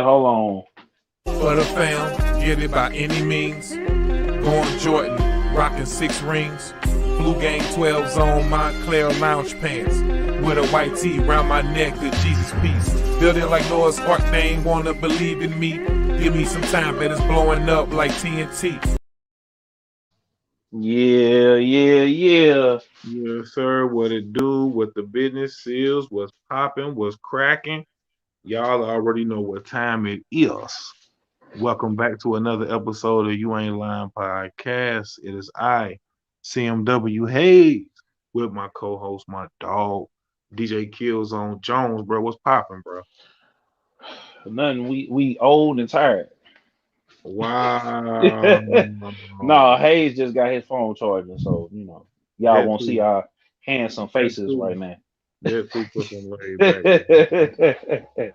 hold on. For the fam, get it by any means. Going Jordan, rocking 6 rings. Blue Gang 12s on Montclair lounge pants. With a white tee round my neck, the Jesus peace. Building like Noah's Ark, they ain't wanna believe in me. Give me some time, but it's blowing up like TNT. Yeah. Yes, sir. What it do? What the business is? What's popping? What's cracking? Y'all already know what time it is. Welcome back to another episode of You Ain't Lying Podcast. It is I, CMW Hayes, with my co-host, my dog, DJ Killzone Jones, bro. What's popping, bro? Nothing. We old and tired. Wow. No, Hayes just got his phone charging, so y'all That won't too. see our handsome That faces too. right now. That too fucking laid back.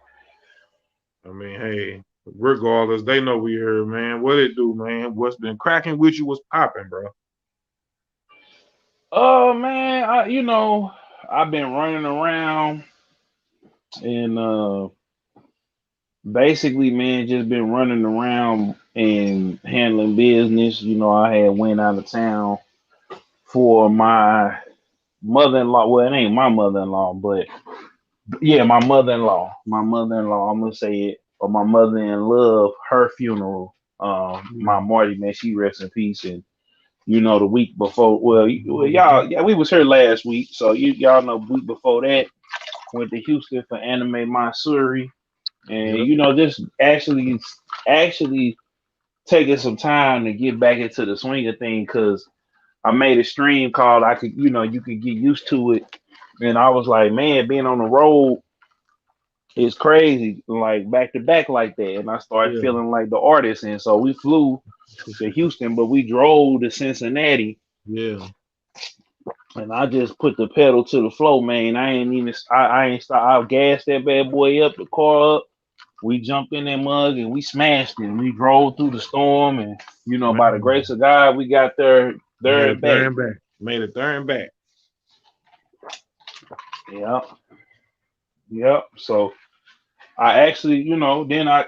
I mean, hey, regardless, they know we here, man. What it do, man? What's been cracking with you? What's popping, bro? Oh man, I've been running around and basically, man, just been running around and handling business. I had went out of town for my mother-in-law. Well, it ain't my mother-in-law, but yeah, my mother-in-law. My mother-in-law, I'm gonna say it, or my mother-in-law, her funeral. My Marty, man, she rests in peace. And the week before, well, y'all, yeah, we was here last week, so y'all know week before that went to Houston for Anime Matsuri, and Yep. this actually taking some time to get back into the swing of thing because I made a stream called I could, you could get used to it, and I was like, man, being on the road is crazy, like back to back like that, and I started Yeah. feeling like the artist, and so we flew to Houston, but we drove to Cincinnati. Yeah. And I just put the pedal to the floor, man. I ain't stop. I gassed that bad boy up, the car up. We jumped in that mug and we smashed it. We drove through the storm, and by the Man. grace of God, we got there Made and it there back. and back. Made it there and back. Yep. So I actually,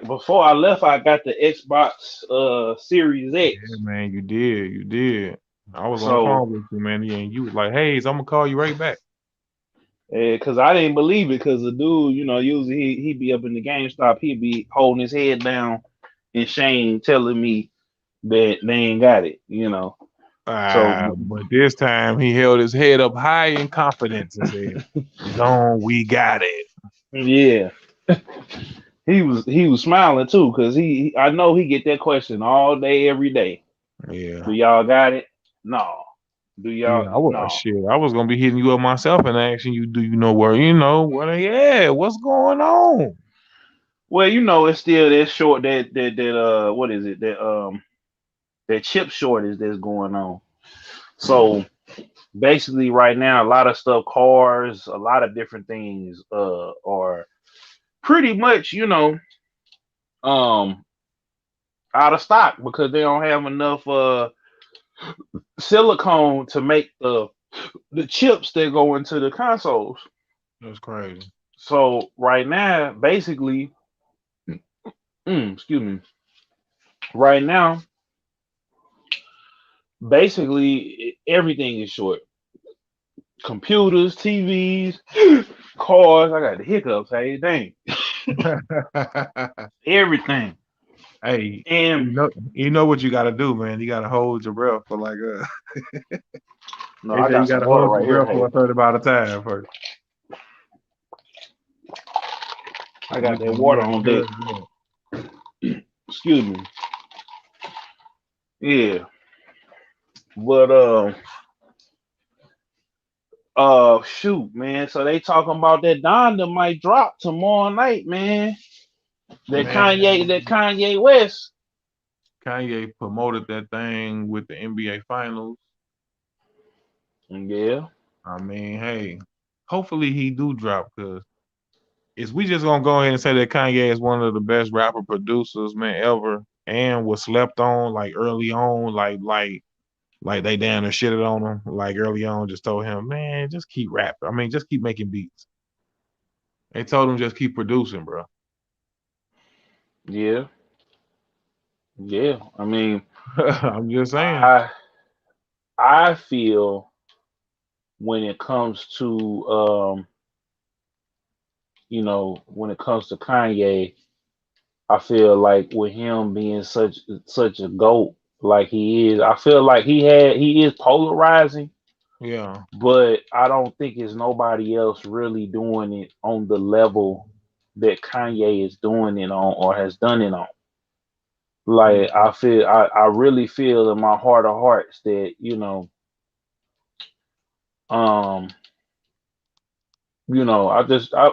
before I left, I got the Xbox Series X. Yeah, man, you did. You did. I was on the So phone with you, man, and you was like, hey, I'm gonna call you right back. because I didn't believe it, because the dude, usually he'd be up in the GameStop, he'd be holding his head down in shame, telling me that they ain't got it. So But this time he held his head up high in confidence and said, Zone, we got it. yeah, he was smiling too, because I know he get that question all day, every day. Yeah. Do y'all got it? No. Do y'all? Yeah, I was No. shit. I was gonna be hitting you up myself and asking you, do you know where what's going on? Well, it's still that short that what is it that chip shortage that's going on. So basically, right now, a lot of stuff, cars, a lot of different things, are pretty much, um, out of stock because they don't have enough silicone to make the chips that go into the consoles. That's crazy. So right now, basically, excuse me, right now, basically everything is short. Computers, TVs, cars. I got the hiccups. Hey, dang, everything. Hey, And you know what you gotta do, man. You gotta hold your breath for like no, they I say you got some gotta water hold your right here. breath for Hey, a certain amount of time first. I got that water on deck. Excuse me. Yeah, but shoot, man. So they talking about that Donda might drop tomorrow night, man. That Kanye West. Kanye promoted that thing with the NBA Finals. Yeah. I mean, hey, hopefully he do drop because is we just gonna go ahead and say that Kanye is one of the best rapper producers, man, ever, and was slept on like early on, like they down and shitted on him, like early on, just told him, man, just keep rapping. I mean, just keep making beats. They told him just keep producing, bro. Yeah, yeah. I mean, I'm just saying. I I feel when it comes to when it comes to Kanye, I feel like with him being such a goat like he is, I feel like he is polarizing, Yeah. but I don't think it's nobody else really doing it on the level that Kanye is doing it on or has done it on. Like Mhm. I really feel in my heart of hearts that, um,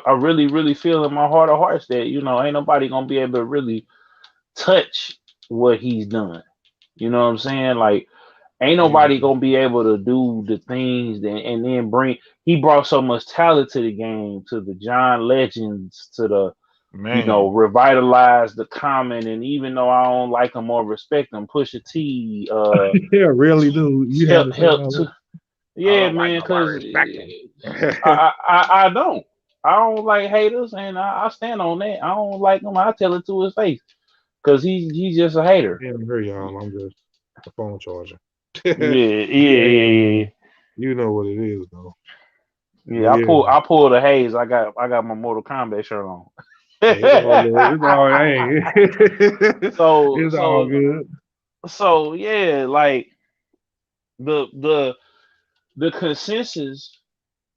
I really, really feel in my heart of hearts that, ain't nobody gonna be able to really touch what he's done. You know what I'm saying? Like ain't Yeah. nobody gonna be able to do the things that and then bring he brought so much talent to the game, to the John Legends, to the Man. revitalize the common, and even though I don't like him or respect him, Pusha T, Yeah, really do. You had help to say help all to that. I yeah, don't like man, nobody because respecting. I don't. I don't like haters, and I stand on that. I don't like him. I tell it to his face, because he's just a hater. Damn, here y'all. I'm just a phone charger. Yeah, yeah, Yeah, yeah, yeah. you know what it is though. But Yeah, yeah, I pulled a haze. I got my Mortal Kombat shirt on. it's all love. It's all hey. so It's all so good. so yeah, like the the the consensus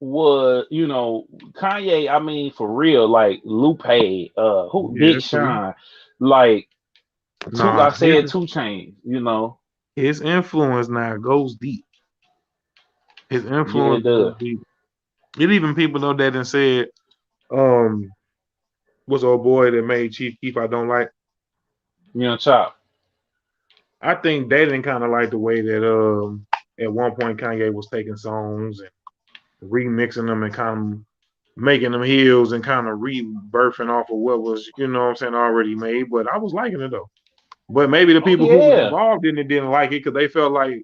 was, Kanye. I mean, for real, like Lupe, who Yeah, Big it's three. Sean, like two. Nah, I said 2 Chainz. his influence now goes deep. His Yeah, influence it does. goes deep. It even people know that and said, um, what's old boy that made Chief Keef I don't like. Chop. I think they didn't kind of like the way that at one point Kanye was taking songs and remixing them and kind of making them heels and kind of rebirthing off of what was, you know what I'm saying, already made. But I was liking it though. But maybe the Oh people who was yeah. involved in it didn't like it because they felt like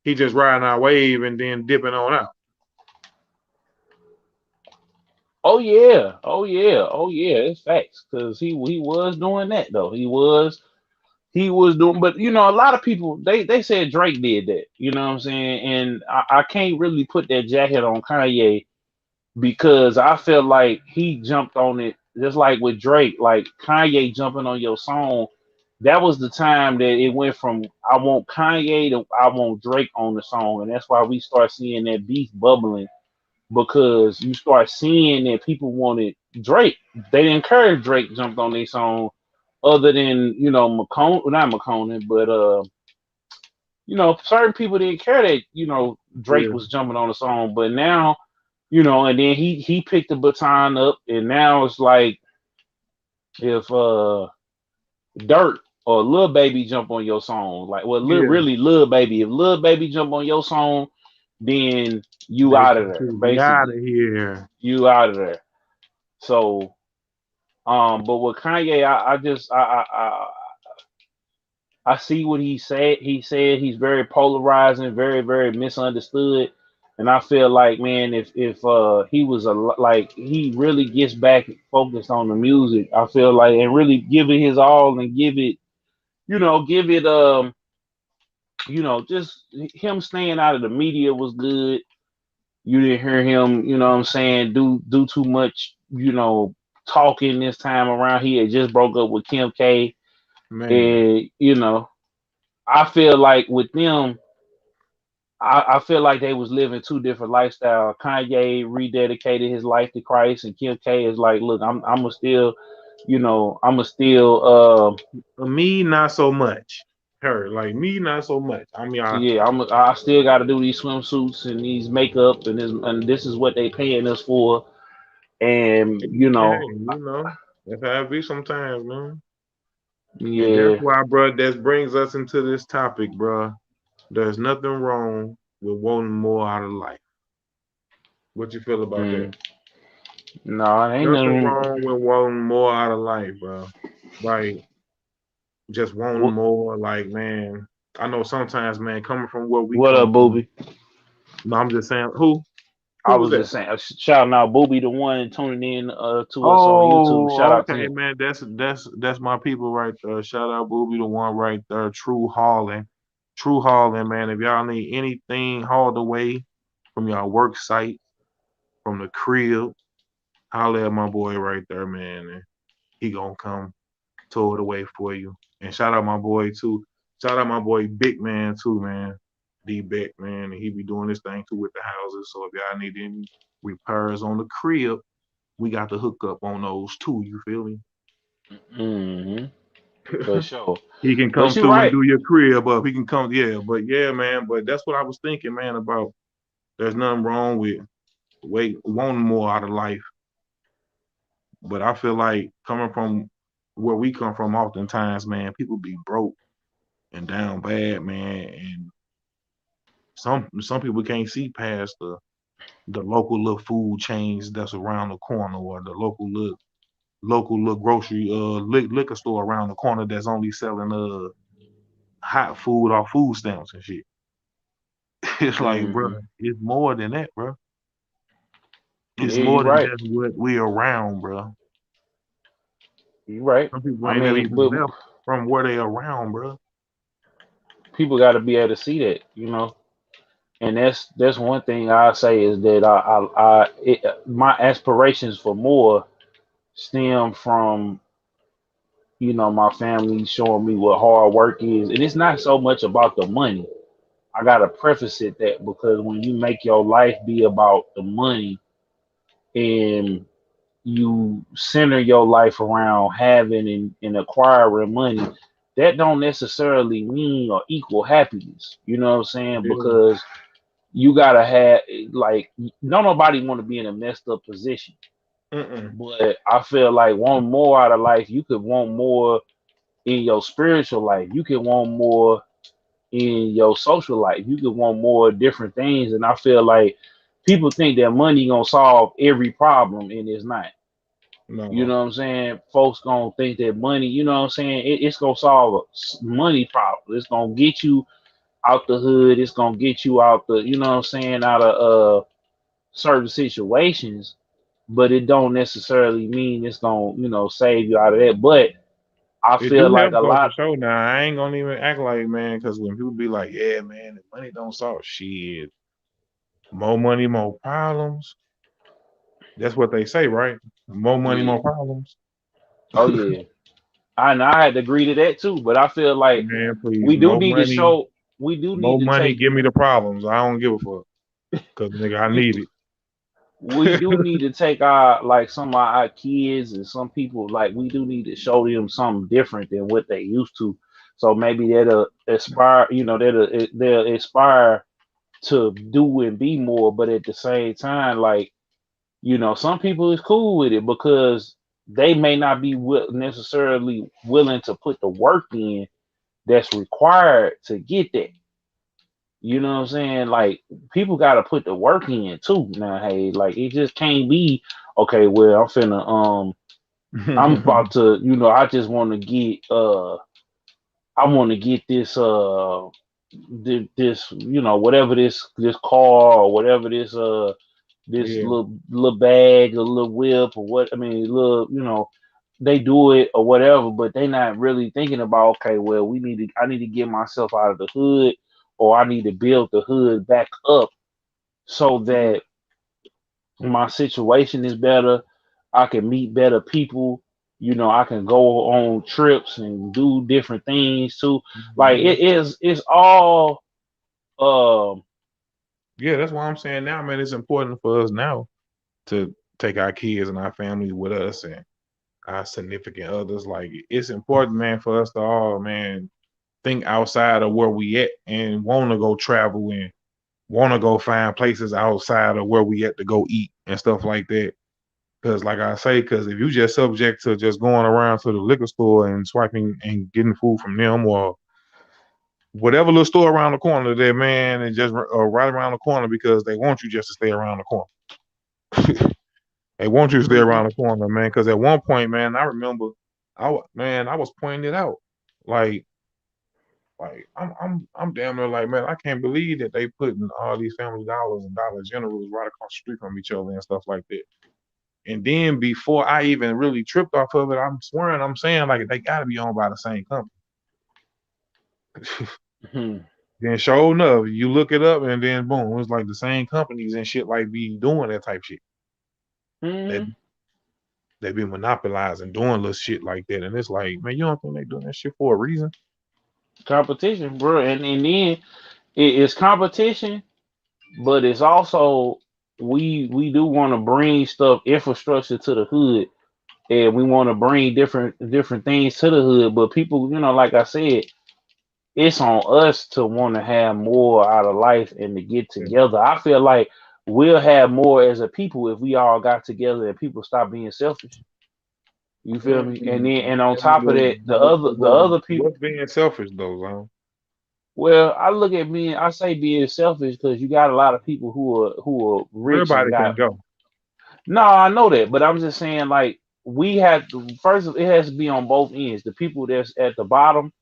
he just riding our wave and then dipping on out. Oh yeah. Oh yeah. Oh yeah. It's facts. Cause he was doing that though. He was doing, but a lot of people they said Drake did that. You know what I'm saying? And I can't really put that jacket on Kanye because I feel like he jumped on it just like with Drake. Like Kanye jumping on your song, that was the time that it went from I want Kanye to I want Drake on the song, and that's why we start seeing that beef bubbling because you start seeing that people wanted Drake. They didn't care if Drake jumped on their song, other than McCone, not McConan, but certain people didn't care that Drake Yeah, was jumping on the song. But now, and then he picked the baton up, and now it's like if Dirt or Lil Baby jump on your song, like well, yeah. really Lil Baby, if Lil Baby jump on your song, then you They out of want there, you to be out of basically. here. You out of there. So, but with Kanye, I just I see what he said. He said he's very polarizing, very very misunderstood, and I feel like man, if he was like he really gets back focused on the music, I feel like and really give it his all and give it just him staying out of the media was good. You didn't hear him, what I'm saying, do too much, talking this time around. He had just broke up with Kim K. Man, And, I feel like with them, I feel like they was living two different lifestyles. Kanye rededicated his life to Christ, and Kim K is like, look, I'm a still, I'm a still, me not so much. Her like me not so much. I mean, yeah, I still got to do these swimsuits and these makeup and this is what they paying us for, and hey, that's how it be sometimes, man. And that's yeah, why, bro, that brings us into this topic, bro. There's nothing wrong with wanting more out of life. What you feel about that? mm, no, it ain't Nothing nothing. wrong with wanting more out of life, bro. Like just wanting What, more. Like, man, I know sometimes, man, coming from where we what up, come from. booby? No, I'm just saying, who? I Who was was that? just saying, shouting out Booby, the one tuning in to us on YouTube. Shout Oh, out to okay, him. man. That's my people right there. Shout out Booby, the one right there. True hauling, man. If y'all need anything hauled away from y'all work site, from the crib, holler at my boy right there, man. And he gonna come tow it away for you. And shout out my boy too. Shout out my boy Big Man too, man. D Beck, man. And he be doing this thing too with the houses. So if y'all need any repairs on the crib, we got to hook up on those too. You feel me? Hmm. For sure. He can But come you're through and right. do your crib up. He can come, yeah. But yeah, man. But that's what I was thinking, man, about there's nothing wrong with wanting more out of life. But I feel like coming from where we come from, oftentimes, man, people be broke and down bad, man. And some people can't see past the local little food chains that's around the corner, or the local little grocery liquor store around the corner that's only selling hot food or food stamps and shit. It's like, bro, Hmm. it's more than that, bro. It's Yeah, you're more than right. just what we around, bro. You're right. Some people I ain't never mean, even but left from where they around, bro. people got to be able to see that, and that's one thing I say is that my aspirations for more stem from my family showing me what hard work is, and it's not so much about the money. I gotta preface it that because when you make your life be about the money and you center your life around having and acquiring money, that don't necessarily mean or equal happiness. You know what I'm saying? Yeah. Because you gotta have, like, don't nobody want to be in a messed up position. Mm-mm. But I feel like want more out of life, you could want more in your spiritual life. You can want more in your social life. You can want more different things. And I feel like people think that money gonna solve every problem, and it's not. You No. know what I'm saying? Folks gonna think that money, you know what I'm saying? It's gonna solve a money problem. It's gonna get you out the hood. It's gonna get you out the, you know what I'm saying, out of certain situations. But it don't necessarily mean it's gonna, save you out of that. But I It feel do like help a though for lot. sure. Now I ain't gonna even act like, man, because when people be like, "Yeah, man, the money don't solve shit. More money, more problems." That's what they say, right? More money, Yeah. more problems. Oh yeah. I had to agree to that too. But I feel like Man, please, we do need to show. We do need more to money. take. Give me the problems. I don't give a fuck, cause nigga, I We, need it. we do need to take our, like, some of our kids and some people, like, we do need to show them something different than what they used to. So maybe that'll aspire. They'll aspire to do and be more. But at the same time, like, some people is cool with it because they may not be necessarily willing to put the work in that's required to get that. You know what I'm saying? Like, people got to put the work in too. Now, hey, like, it just can't be okay. Well, I'm about to, I just want to get, I want to get this, this, whatever this car or whatever this Yeah, little bag, a little whip, or what. I mean, little, they do it or whatever, but they not really thinking about, okay, well, I need to get myself out of the hood, or I need to build the hood back up so that my situation is better. I can meet better people. I can go on trips and do different things too. Like, mhm. it's all um Yeah. That's why I'm saying now, man. It's important for us now to take our kids and our family with us and our significant others. Like it's important, man, for us to all, man, think outside of where we at and want to go travel and want to go find places outside of where we at to go eat and stuff like that. Because, like I say, because if you just subject to just going around to the liquor store and swiping and getting food from them or whatever little store around the corner there, man, and just right around the corner because they want you just to stay around the corner. They want you to stay mhm. around the corner, man. Because at one point, man, I remember, man, I was pointing it out. Like Like I'm damn near like, man, I can't believe that they putting all these Family Dollars and Dollar Generals right across the street from each other and stuff like that. And then before I even really tripped off of it, I'm swearing, I'm saying like they gotta be owned by the same company. Hmm. Then sure enough, you look it up and then boom, it's like the same companies and shit like be doing that type shit. They Hmm. they be monopolizing doing little shit like that. And it's like, man, you don't think they doing that shit for a reason? Competition, bro, and then it's competition, but it's also we do want to bring stuff infrastructure to the hood, and we want to bring different things to the hood. But people, like I said, it's on us to want to have more out of life and to get Yeah. together. I feel like we'll have more as a people if we all got together and people stop being selfish. You feel me? And on top of that, the other people. What's being selfish though, Zone? Well, I say being selfish because you got a lot of people who are rich and Everybody can got. go. No, I know that, but I'm just saying like we have to first. It has to be on both ends. The people that's at the bottom,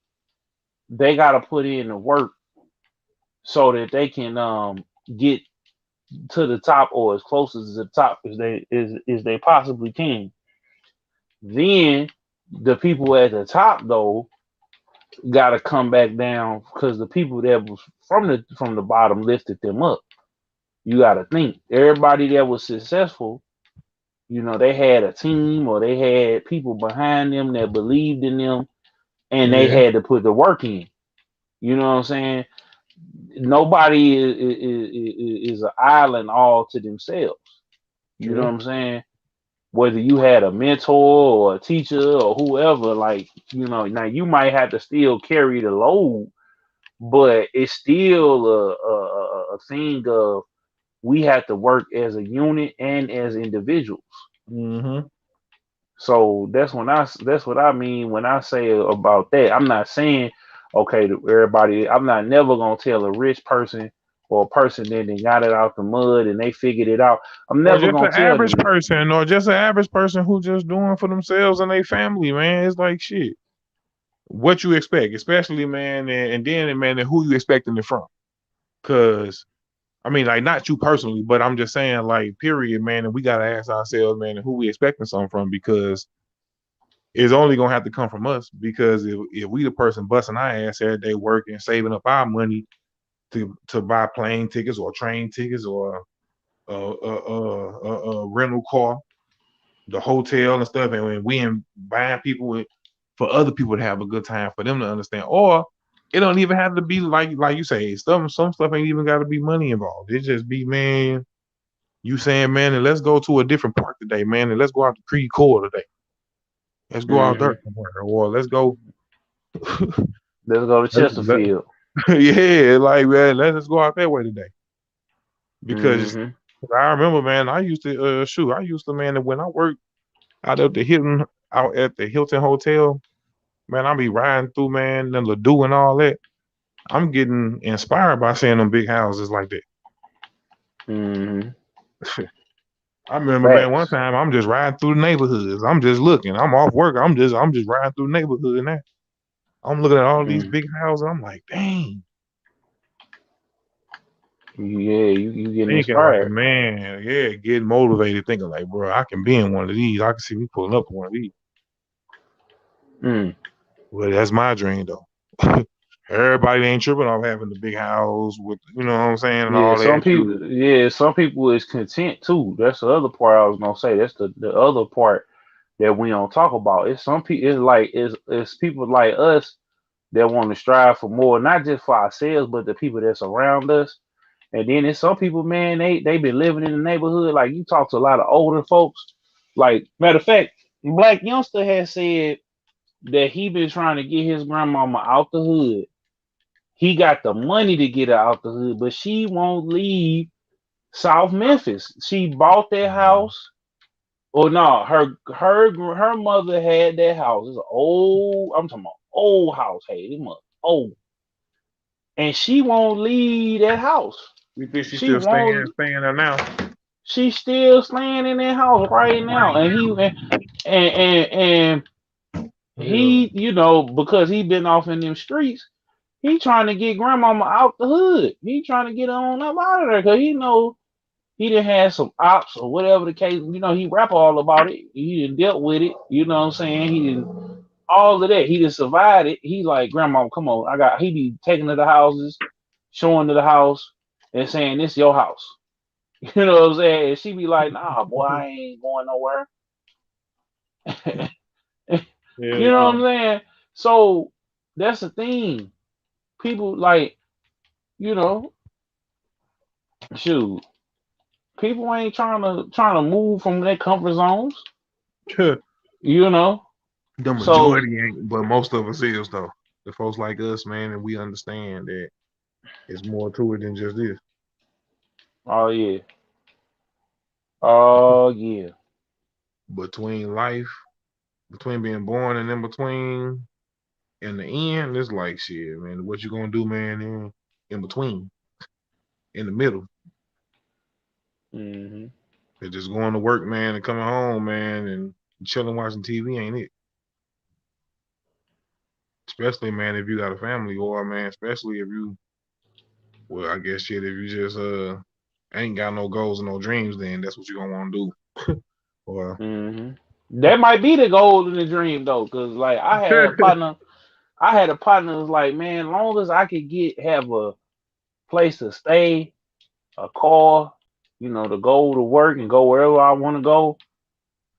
they got to put in the work so that they can get to the top or as close as the top as they possibly can. Then the people at the top though got to come back down because the people that was from the bottom lifted them up. You got to think everybody that was successful, they had a team or they had people behind them that believed in them, and they Yeah. had to put the work in. You know what I'm saying? Nobody is an island all to themselves. You know what True. I'm saying? Whether you had a mentor or a teacher or whoever, like, now you might have to still carry the load, but it's still a thing of we have to work as a unit and as individuals. Mm-hmm. So that's what I mean when I say about that. I'm not saying okay to everybody. I'm not never gonna tell a rich person or a person that they got it out the mud and they figured it out. I'm Or never just an gonna tell average them. person, or just an average person who just doing for themselves and their family, man. It's like shit. What you expect, especially man, and then man, and who you expecting it from? Cause I mean, like not you personally, but I'm just saying, like, period, man, and we gotta ask ourselves, man, who we expecting something from because it's only gonna have to come from us. Because if we the person busting our ass every day working, saving up our money to buy plane tickets or train tickets or a rental car, the hotel and stuff, and when we buying people for other people to have a good time, for them to understand, or it don't even have to be like you say, some stuff ain't even got to be money involved. It just be man, you saying man, and let's go to a different park today, man, and let's go out to Creed Core today. Let's go out there Hmm. somewhere, or let's go. Let's go to Chesterfield. Yeah, like man, let's just go out that way today because Hmm. I remember, man, I used to I used to, man, when I worked out at the Hilton Hotel, man, I be riding through, man, the Ladue and all that. I'm getting inspired by seeing them big houses like that. Hmm. I remember, man, one Facts. time I'm just riding through the neighborhoods. I'm just looking. I'm off work. I'm just riding through the neighborhood now. I'm looking at all these Mm. big houses. I'm like, dang. Yeah, you getting Thinking like, inspired. man, yeah, getting motivated, thinking like, bro, I can be in one of these. I can see me pulling up to one of these. Mm. Well, that's my dream though. Everybody ain't tripping off having the big house with, you know what I'm saying, and Yeah, all that some shit. people. Yeah, some people is content too. That's the other part I was gonna say. That's the other part that we don't talk about. It's some people. It's like it's people like us that want to strive for more, not just for ourselves, but the people that's around us. And then it's some people, man. They been living in the neighborhood. Like you talk to a lot of older folks. Like matter of fact, Black Youngster has said that he been trying to get his grandmama out the hood. He got the money to get her out the hood, but she won't leave South Memphis. She bought that house. Or no, her mother had that house. It's an old. I'm talking about old house. Hey, this mother old, and she won't leave that house. You think she's She still won't. staying there now? She's still staying in that house right now, and and Yeah. he, because he been off in them streets. he trying to get grandmama out the hood. He trying to get her on up out of there because he know he done had some ops or whatever the case. You know, he rap all about it. He done dealt with it. You know what I'm saying? He done all of that. He done survived it. He like, grandma, come on. He be taking to the houses, showing to the house, and saying, this your house. You know what I'm saying? And she be like, nah, boy, I ain't going nowhere. Yeah, You know what yeah. I'm saying? So that's the thing. People like, you know, shoot, people ain't trying to move from their comfort zones. You know, The so majority ain't, but most of us is though. The folks like us, man, and we understand that it's more to it than just this. oh yeah, oh yeah. Between life, between being born and in between, in the end, it's like shit, man. What you gonna do, man? In between, in the middle, Hmm. and just going to work, man, and coming home, man, and chilling watching TV ain't it. Especially, man, if you got a family, or man, especially if you, well, I guess shit, if you just ain't got no goals and no dreams, then that's what you gonna want to do. Or Hmm. That might be the goal in the dream though, cause like I had a partner who's like, man, long as I could have a place to stay, a car, you know, to go to work and go wherever I want to go,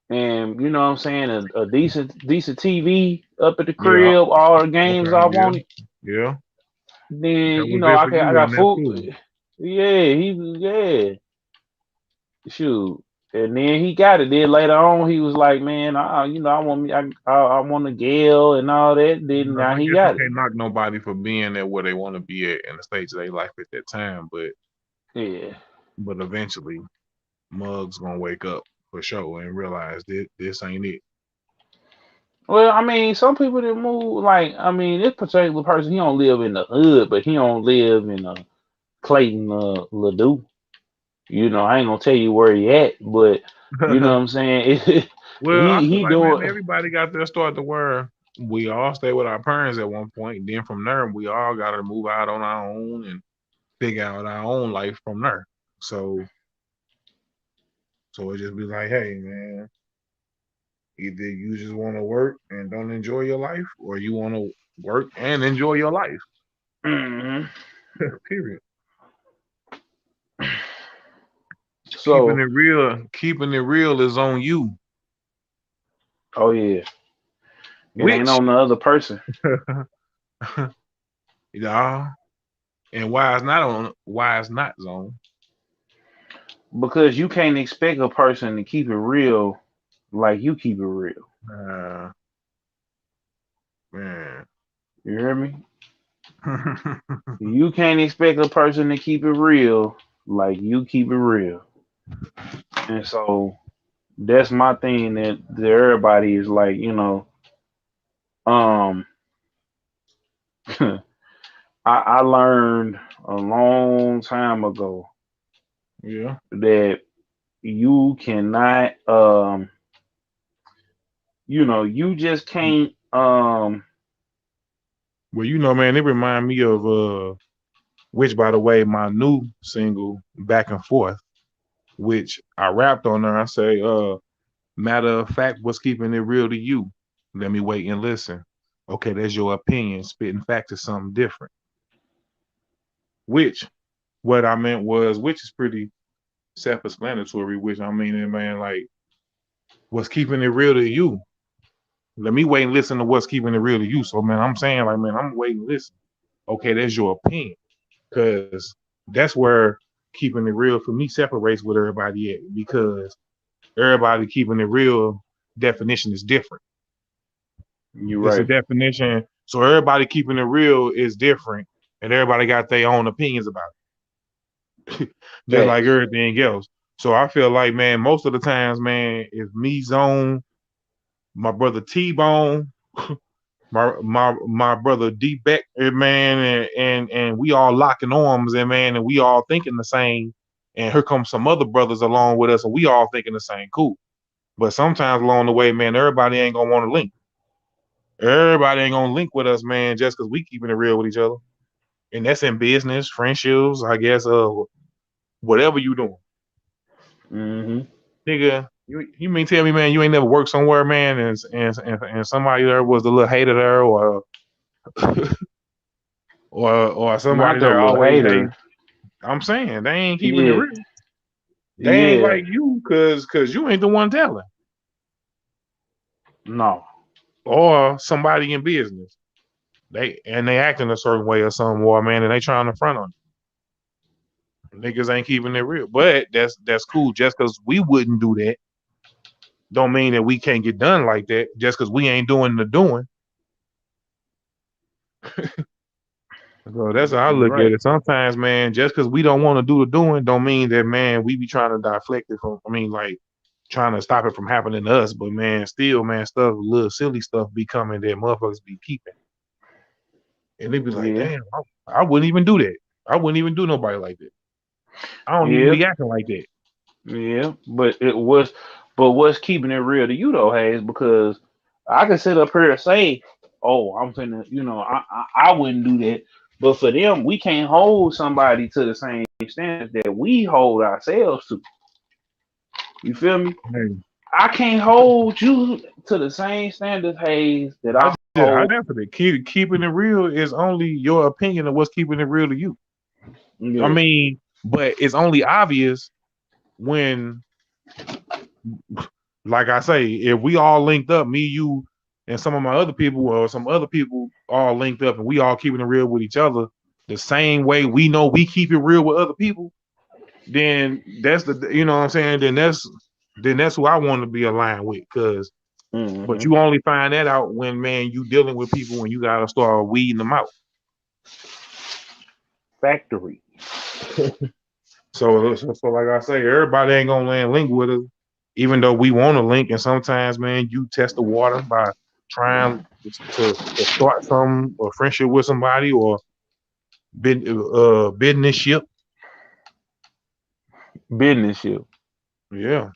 and you know what I'm saying, a decent TV up at the yeah, crib, all the games okay, I yeah, wanted. yeah, Then that you was know it for I you, got and that's food. cool. Yeah, shoot. And then he got it. Then later on, he was like, "Man, you know, I want me, I want a Gale and all that." Then Now, now I he guess you got it. can't knock nobody for being at where they want to be at in the stage of their life at that time, Yeah. but eventually, Mug's gonna wake up for sure and realize that this ain't it. Well, I mean, some people that move like, I mean, this particular person, he don't live in the hood, but he don't live in Clayton, Ladue. You know, I ain't gonna tell you where he at, but you know what I'm saying. Well, I feel He like, man, doing. everybody got their start to where we all stay with our parents at one point. Then from there, we all got to move out on our own and figure out our own life from there. So, so it just be like, hey, man, either you just want to work and don't enjoy your life, or you want to work and enjoy your life. Mhm. Period. So, Keeping it real is on you. oh yeah, it ain't Which, on the other person yeah, and why it's not zone. because you can't expect a person to keep it real like you keep it real. Uh, man. You hear me? You can't expect a person to keep it real like you keep it real. And so that's my thing that everybody is like, you know, um, I learned a long time ago Yeah. that you cannot, you know, you just can't, Well, man, it remind me of which by the way, my new single, Back and Forth, which I rapped on there. I say, matter of fact, what's keeping it real to you? Let me wait and listen. Okay, that's your opinion. Spitting facts is something different. Which what I meant was, which is pretty self-explanatory, which I mean, man, like, what's keeping it real to you? Let me wait and listen to what's keeping it real to you. So, man, I'm saying, like, man, I'm waiting and listen. Okay, that's your opinion. Because that's where keeping it real for me separates with everybody at. Because everybody keeping it real definition is different. you're It's a right. definition. So everybody keeping it real is different. And everybody got their own opinions about it. Just like Facts. everything else. So I feel like, man, most of the times, man, if me zone, my brother T Bone, my brother D Beck, man, and we all locking arms, and man, and we all thinking the same. And here comes some other brothers along with us, and we all thinking the same. Cool. But sometimes along the way, man, everybody ain't gonna want to link. Everybody ain't gonna link with us, man, just because we keeping it real with each other. and that's in business, friendships, I guess. Whatever you doing, Mm-hmm. nigga. You mean tell me, man, you ain't never worked somewhere, man, and somebody there was a little hater there, or somebody Not the there little always, hey, hater. I'm saying they ain't keeping it Yeah. real. They ain't Yeah. like you, cause you ain't the one telling, No. or somebody in business. They acting a certain way or some more, man, and they trying to front on you. Niggas ain't keeping it real, but that's cool. Just cause we wouldn't do that, don't mean that we can't get done like that. Just cause we ain't doing the doing. So that's how I You're look at right. it. Sometimes, man, just because we don't want to do the doing, don't mean that, man, we be trying to deflect it from. I mean, like trying to stop it from happening to us. But man, still, man, stuff, little silly stuff be coming that motherfuckers be keeping, and they be like, Yeah. damn, I wouldn't even do that. I wouldn't even do nobody like that. I don't even Yeah. be acting like that. Yeah. But what's keeping it real to you though, Hayes? Because I can sit up here and say, "Oh, I'm finna," I wouldn't do that. But for them, we can't hold somebody to the same standards that we hold ourselves to. You feel me? Hey, I can't hold you to the same standards, Hayes, that I I hold. definitely keeping it real is only your opinion of what's keeping it real to you. I Yeah. mean, but it's only obvious when, like I say, if we all linked up, me, you, and some of my other people, or some other people all linked up, and we all keeping it real with each other, the same way we know we keep it real with other people, then that's the, you know what I'm saying? Then that's who I want to be aligned with, cause. But Hmm. you only find that out when, man, you dealing with people when you gotta start weeding them out. Factory. So like I say, everybody ain't gonna land link with us, even though we want to link. And sometimes, man, you test the water by trying to start some or friendship with somebody or business ship. Business ship. Yeah.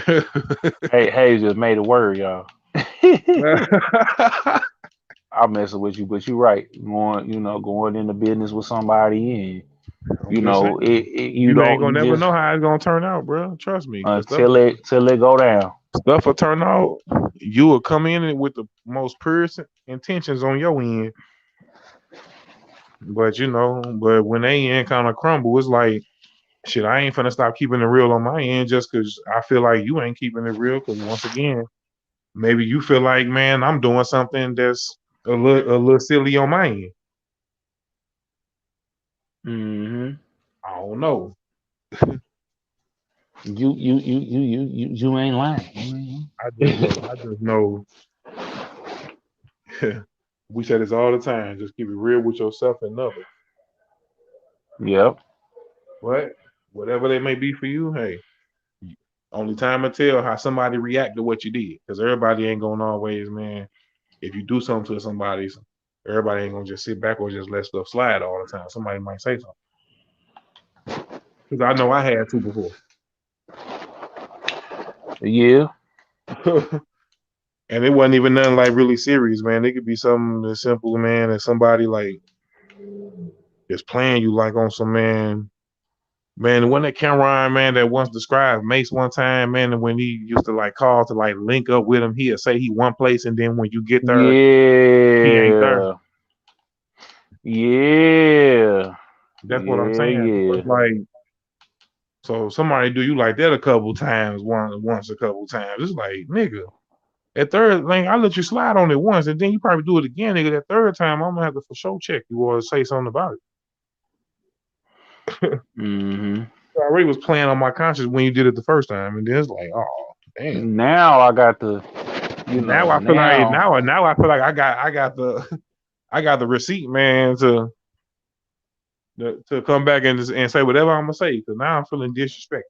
Hey, Hayes just made a word, y'all. I'm messing with you, but you're right. Going into business with somebody, and I'm just saying, you you ain't don't, gonna you never just know how it's gonna turn out, bro. Trust me, because till it go down. stuff will turn out. You will come in with the most purest intentions on your end, but when they end kind of crumble, it's like, shit, I ain't finna stop keeping it real on my end just because I feel like you ain't keeping it real. Because once again, maybe you feel like, man, I'm doing something that's a little silly on my end. Hmm. I don't know. You ain't lying. I just know. We say this all the time. Just keep it real with yourself and others. Yep. But whatever they may be for you, hey, only time will tell how somebody react to what you did. Because everybody ain't gonna always, man. If you do something to somebody, everybody ain't gonna just sit back or just let stuff slide all the time. Somebody might say something. Because I know I had to before. Yeah. And it wasn't even nothing like really serious, man. It could be something as simple, man, as somebody like just playing you like on some, man. Man, the one that Cameron, man, that once described Mace one time, man, and when he used to like call to like link up with him, he'd say he one place, and then when you get there, he ain't there. Yeah. Yeah. That's what I'm Yeah. saying. So Yeah. it's like, so somebody do you like that a couple times, once a couple times. It's like, nigga, at third, like I let you slide on it once, and then you probably do it again, nigga. That third time, I'm gonna have to for sure check you or say something about it. Hmm. I already was playing on my conscience when you did it the first time, and then it's like, oh damn. Now I got the, Now I feel like now. now I feel like I got the I got the receipt, man, to come back and say whatever I'm gonna say, because now I'm feeling disrespect.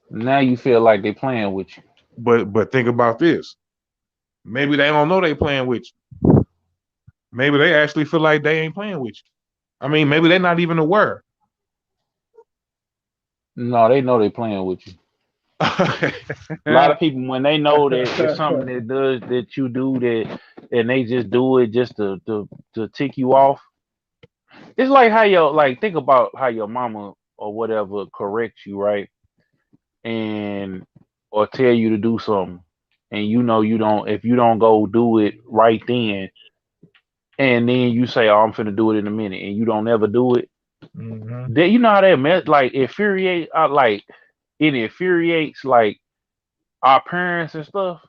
Now you feel like they playing with you. But think about this. Maybe they don't know they playing with you. Maybe they actually feel like they ain't playing with you. I mean, maybe they're not even aware. No, they know they playing with you. A lot of people when they know that it's something that does that you do that, and they just do it just to tick you off. It's like how your like think about how your mama or whatever corrects you, right? And or tell you to do something, and you know you don't if you don't go do it right then, and then you say, "Oh, I'm finna do it in a minute," and you don't ever do it. Hmm. That you know how that like infuriate like it infuriates like our parents and stuff.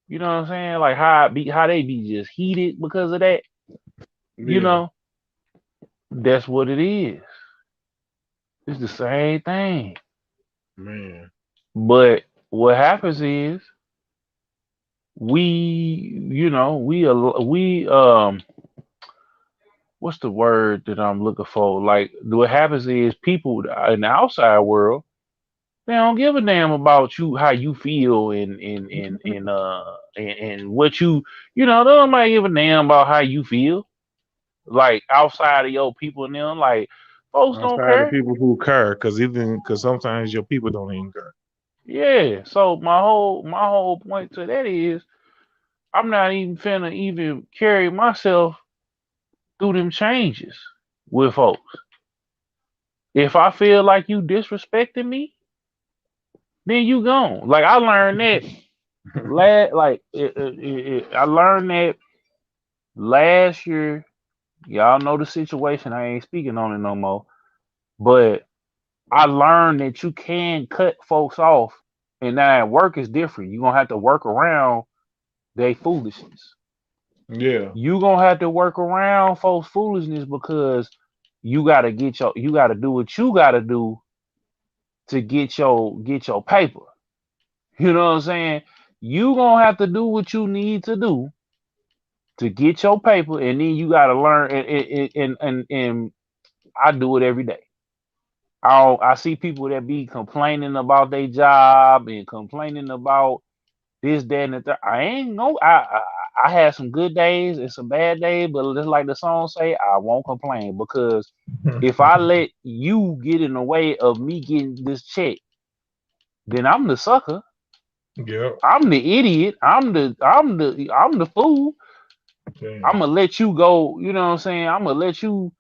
You know what I'm saying? Like how they be just heated because of that. You Yeah, know, that's what it is. It's the same thing. man. But what happens is we, we what's the word that I'm looking for? Like what happens is people in the outside world they don't give a damn about you how you feel and what they don't might give a damn about how you feel. Like outside of your people and them, like folks don't Outside the care. people who care, because sometimes your people don't even care. Yeah. So my whole point to that is I'm not even finna even carry myself through them changes with folks. If I feel like you disrespecting me, then you gone. Like I learned that I learned that last year. Y'all know the situation. I ain't speaking on it no more. But I learned that you can cut folks off, and now at work is different. You're gonna have to work around their foolishness. Yeah, You gonna have to work around folks' foolishness because you gotta do what you gotta do to get your paper. You know what I'm saying? You gonna have to do what you need to do to get your paper, and then you gotta learn. And I do it every day. I see people that be complaining about their job and complaining about this, that, and the third. I ain't no. I had some good days and some bad days, but just like the song say, I won't complain because if I let you get in the way of me getting this check, then I'm the sucker. yeah, I'm the idiot. I'm the fool. damn. I'm gonna let you go. You know what I'm saying? I'm gonna let you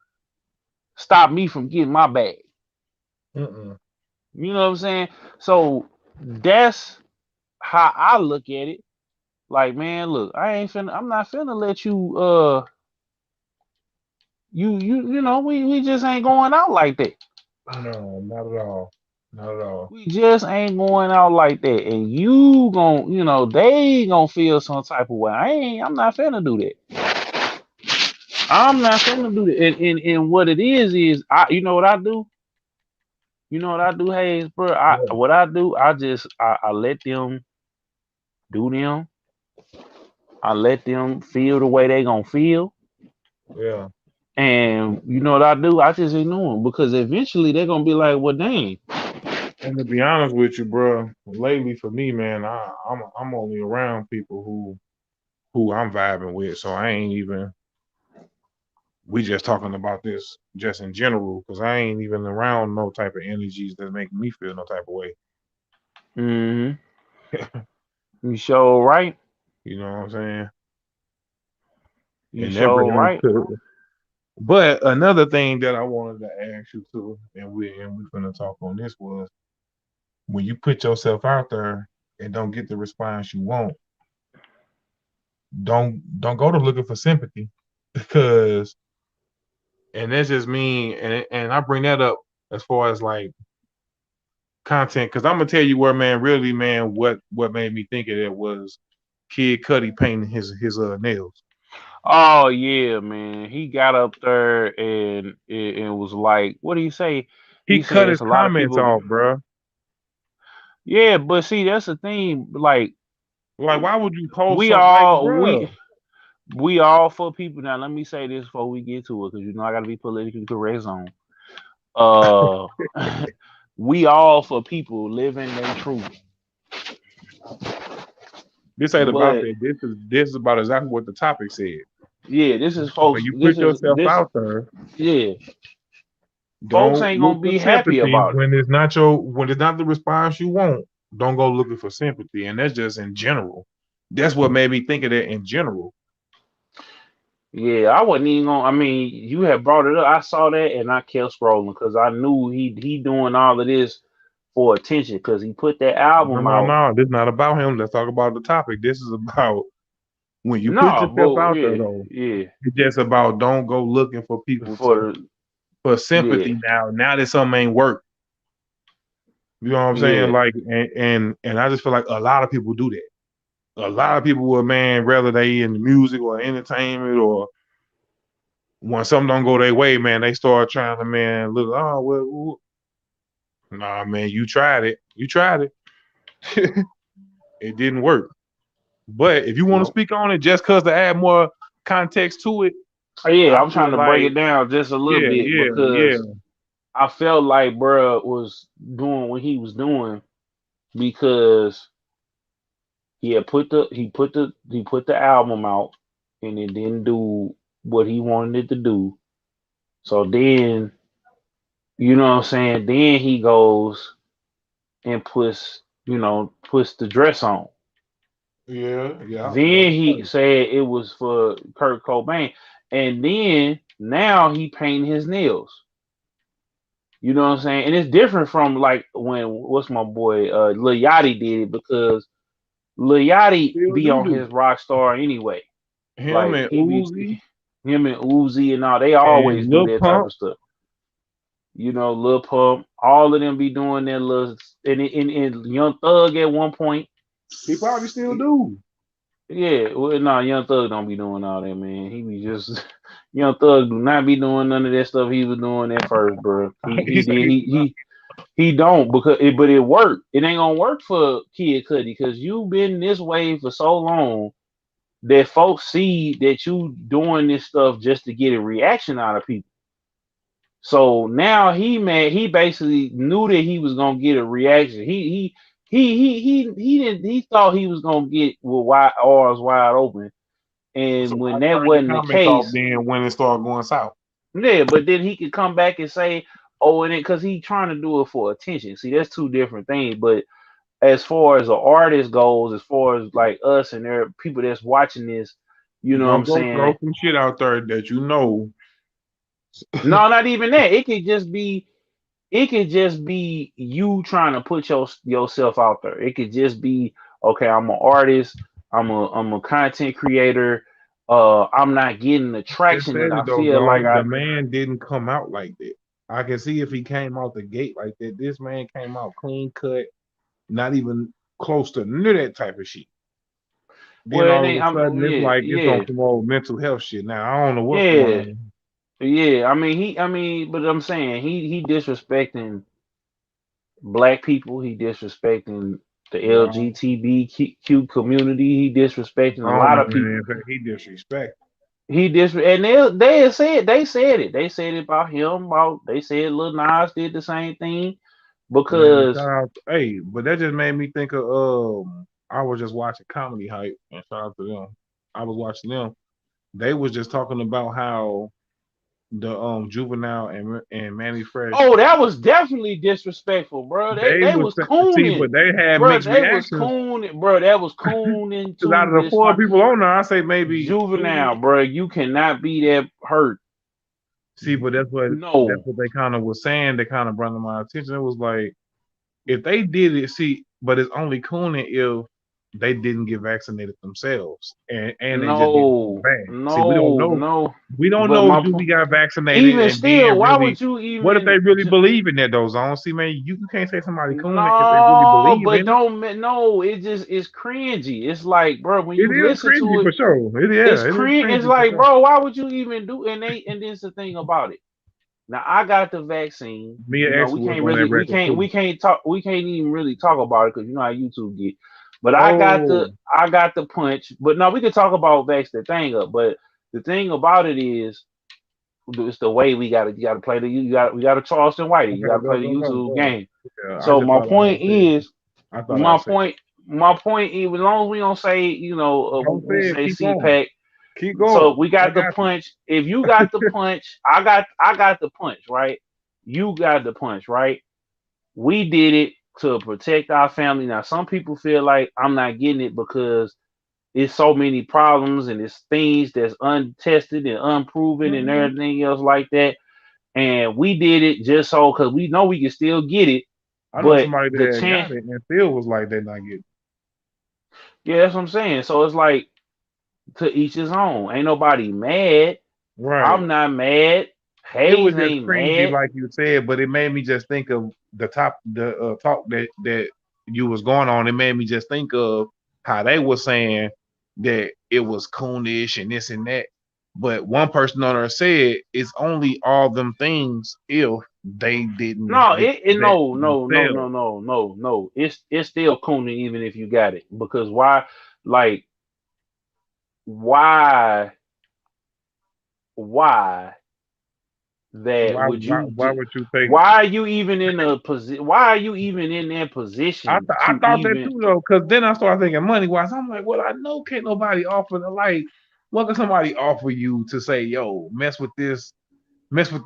stop me from getting my bag. Mm-mm. You know what I'm saying? So that's how I look at it. Like, man, look, I'm not finna let you we just ain't going out like that. No, not at all. Not at all. We just ain't going out like that. And you gon' they gonna feel some type of way. I'm not finna do that. I'm not finna do that. And what it is you know what I do? You know what I do, Hayes, bro? Yeah, What I do, I let them do them. I let them feel the way they gonna feel. yeah. And you know what I do? I just ignore them because eventually they're gonna be like, "Well, dang, And to be honest with you, bro, lately for me, man, I'm only around people who I'm vibing with. So I ain't even. We just talking about this just in general because I ain't even around no type of energies that make me feel no type of way. mm-hmm, you show right, You know what I'm saying? you And never show in right." But another thing that I wanted to ask you too, and we gonna talk on this was when you put yourself out there and don't get the response you want, don't go to looking for sympathy because and that's just me and I bring that up as far as like content because I'm gonna tell you where man really man what made me think of it was Kid Cudi painting his nails. Oh yeah, man. He got up there and was like, "What do you say?" He He said, cut "It's his a lot of comments people." off, bro. Yeah, but see, that's the thing. Like Like, why would you post we something like, all bro? we all for people. Now, let me say this before we get to it, because I got to be politically correct zone. Uh, we all for people living their truth. This ain't about But that. This is about exactly what the topic said. yeah, this is When folks. you This put is yourself this. out there, Yeah, folks don't ain't look gonna for be happy sympathy about it. when it's not the response you want. don't go looking for sympathy, and that's just in general. That's what made me think of that in general. Yeah, I wasn't even gonna. I mean, you had brought it up. I saw that and I kept scrolling because I knew he doing all of this for attention because he put that No, album no, out. no. This is not about him. Let's talk about the topic. This is about when you put No, yourself but out there, yeah, though. yeah, It's just about don't go looking for people for the for yeah, sympathy now that something ain't work. You know what I'm saying? yeah. Like, and I just feel like a lot of people do that. A lot of people will, man, whether they in the music or entertainment or when something don't go their way, man, they start trying to, man, look, oh, well, nah, man, you tried it. You tried it. It didn't work. But if you want to Nope. speak on it just because to add more context to it, Yeah, I I'm trying feel to break like, it down just a little yeah, bit yeah, yeah. because I felt like bruh was doing what he was doing because he had put the album out and it didn't do what he wanted it to do. So then, you know what I'm saying? Then he goes and puts the dress on. Yeah, yeah. That Then was he funny. said it was for Kurt Cobain. And then now he painted his nails. You know what I'm saying? And it's different from like when what's my boy Lil Yachty did it because Lil Yachty Still be on do his rock star anyway. him Like and he be Uzi him and Uzi and all, they always and do Lil that type Pump. of stuff. You know, Lil Pump, all of them be doing their little and Young Thug at one point. He probably still do. Yeah, well, no, Young Thug don't be doing all that, man. He be just Young Thug do not be doing none of that stuff he was doing at first, bro. He He said did he do not. he don't but it worked. It ain't gonna work for Kid Cudi because you've been this way for so long that folks see that you doing this stuff just to get a reaction out of people. So now he basically knew that he was gonna get a reaction. He didn't he thought he was gonna get with wide arms wide open. So And when I that turned the wasn't the comments off case, then when it started going south. yeah, but then he could come back and say, oh, and it because he trying to do it for attention. See, that's two different things. But as far as an artist goes, as far as like us and there are people that's watching this, you know what Don't I'm go throw saying? some shit out there that you know. No, not even that. It could just be you trying to put yourself out there. It could just be, okay, I'm an artist, I'm a content creator. I'm not getting the Just traction that said I it though, feel like dog. I The man didn't come out like that. I can see if he came out the gate like that. This man came out clean cut, not even close to none of that type of shit. Then well it all of ain't a sudden it's yeah, like it's on yeah, some old mental health shit. Now I don't know what's going yeah, on. yeah. I mean, but I'm saying he disrespecting black people, he disrespecting the No, LGBTQ community, he disrespecting a I don't lot know of people. anything. He disrespect. And they said it about him. About they said Lil Nas did the same thing Man, because shout out. Hey, but that just made me think of I was just watching Comedy Hype and shout out to them. I was watching them. They was just talking about how the Juvenile and Manny Fresh oh that was definitely disrespectful, bro. they They was was see, cooning, but they had bro. mixed They was reactions cooning, bro. That was cooning because out to of the his four fine people on there, I say maybe two. juvenile, bro. You cannot be that hurt. See, but that's No, what they kind of was saying. They kind of brought to my attention. It was like if they did it, see, but it's only cooning if they didn't get vaccinated themselves and they just get no, bad. See, no, no. we don't But know if my Julie got vaccinated even and still, then why really would you what if they even? really believe in that though, Zone? See, man, you can't say somebody cooning if they really No, believe but in it. no. It just it's cringy. It's like, bro, when It you is listen cringy to it, for sure. it's It is cringe. It's cringy for like, sure. bro, why would you even do? And this the thing about it. Now I got the vaccine. Mia You know, X was on that record too. we can't even really talk about it because you know how YouTube get. But Oh, I got the punch. But no, we can talk about vax the thing up. But the thing about it is it's the way you gotta play we gotta Charleston Whitey. You okay, gotta play the YouTube go. game. Yeah, I So just my thought I had point said it. is I thought I my said it. point my point is as long as we don't say, Don't we say it. say Keep going. CPAC. Keep So going. we I got the got you. punch. If you got the punch, I got the punch, right? You got the punch, right? We did it. to protect our family. Now, some people feel like I'm not getting it because it's so many problems and it's things that's untested and unproven and Mhm. everything else like that. And we did it just so because we know we can still get it, I know but somebody the that chance, got it and still was like they not getting. yeah, that's what I'm saying. So it's like to each his own. Ain't nobody mad. Right. I'm not mad. It was Hayes just ain't cringy, mad. like you said, but it made me just think of the talk that you was going on. It made me just think of how they were saying that it was coonish and this and that. But one person on there said it's only all them things if they didn't No, get it that no no no no themselves. no no no. It's still cooning even if you got it because why? Like why why that Why would why you why do? would you take? Why are you even in a position? Why are you even in that position I to thought that even? too though, because then I started thinking money wise. I'm like, well, I know can't nobody offer the like. What can somebody offer you to say, yo, mess with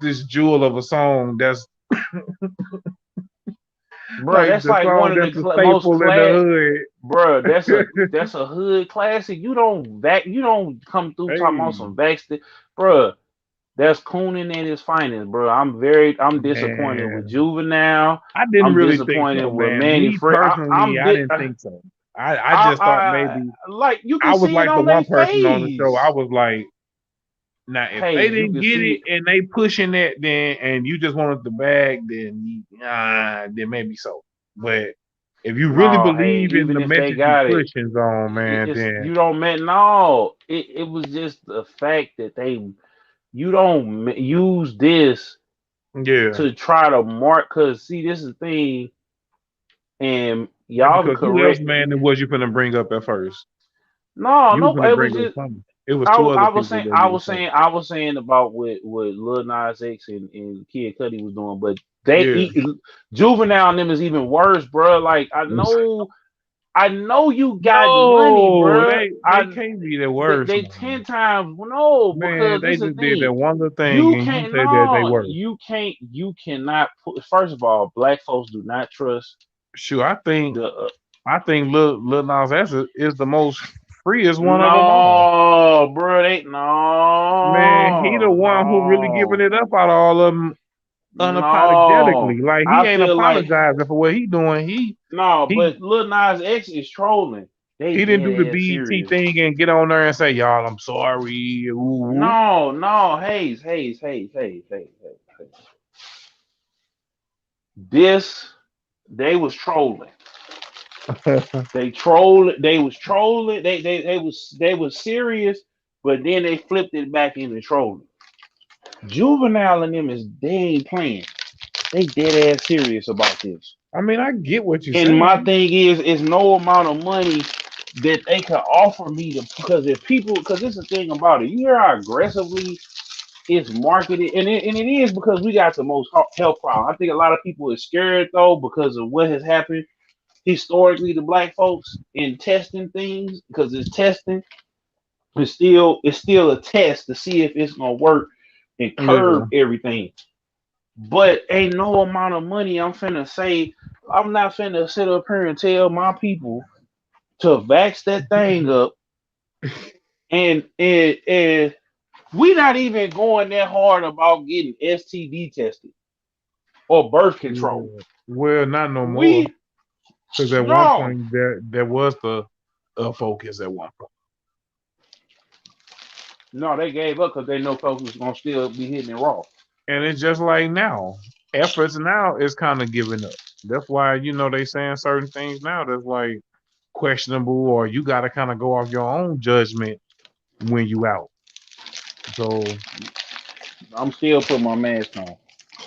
this jewel of a song that's Bro, like that's the like song one of that's the a most staple in class. the Bro, hood. that's a hood classic. You don't come through talking about Hey, some Baxter, bro. That's Coonan at his finest, bro. I'm disappointed with man, Juvenile. I didn't I'm really think disappointed so, with man. Manny Me Free. personally, I didn't think so. I just thought I maybe like you can I was see it like the on their one person on the show. I face. was like, now, if Hey, they you didn't can get see it it. and they pushing that, then and you just wanted the bag, then maybe so. But if you really No, hey, believe in even the if they message you got it, pushing on, man, it's then you don't meant no. It was just the fact that you don't use this yeah, to try to mark. Cause see, this is the thing, and yeah, y'all can because who else, correct. man, was you finna bring up at first? No, You was no, finna it was bring up just something. It was two other people that you was saying. I was saying about what Lil Nas X and Kid Cudi was doing, but Yeah. Juvenile and them is even worse, bro. Like I know you got money, No, bro. they can't be the worst, They man. 10 times no Man, because they this is the just did thing. that one little thing, You and you can't say that they no, worse. you cannot put. First of all, black folks do not trust Sure, the I think Lil Nas X is the most freest one of them all. no, bro. They Man, he the one who really giving no. it up out of all of them No, unapologetically. Like he I ain't feel like apologizing for what he doing. no, He but Lil Nas X is trolling. They he didn't do the dead ass BET serious. thing and get on there and say, y'all, I'm sorry. Ooh, No, no, Hayes. This they was trolling. ooh. They trolled. They was trolling. They was serious, but then they flipped it back into trolling. Juvenile and them is they ain't playing. They dead ass serious about this. I mean, I get what you're And my saying. thing is no amount of money that they can offer me to because if people because this is the thing about it. You hear how aggressively it's marketed, and it is because we got the most health problem. I think a lot of people are scared though because of what has happened historically to black folks in testing things because it's testing. It's still a test to see if it's gonna work and curb Yeah. everything. But ain't no amount of money I'm finna say. I'm not finna sit up here and tell my people to vax that thing up and we not even going that hard about getting STD tested or birth control. Yeah. Well, not no more. We Because at one no point there was the focus at one point. no they gave up because they know folks was gonna still be hitting it raw. And it's just like now. Efforts now is kind of giving up. That's why, they saying certain things now that's like questionable or you gotta kind of go off your own judgment when you out. So I'm still putting my mask on.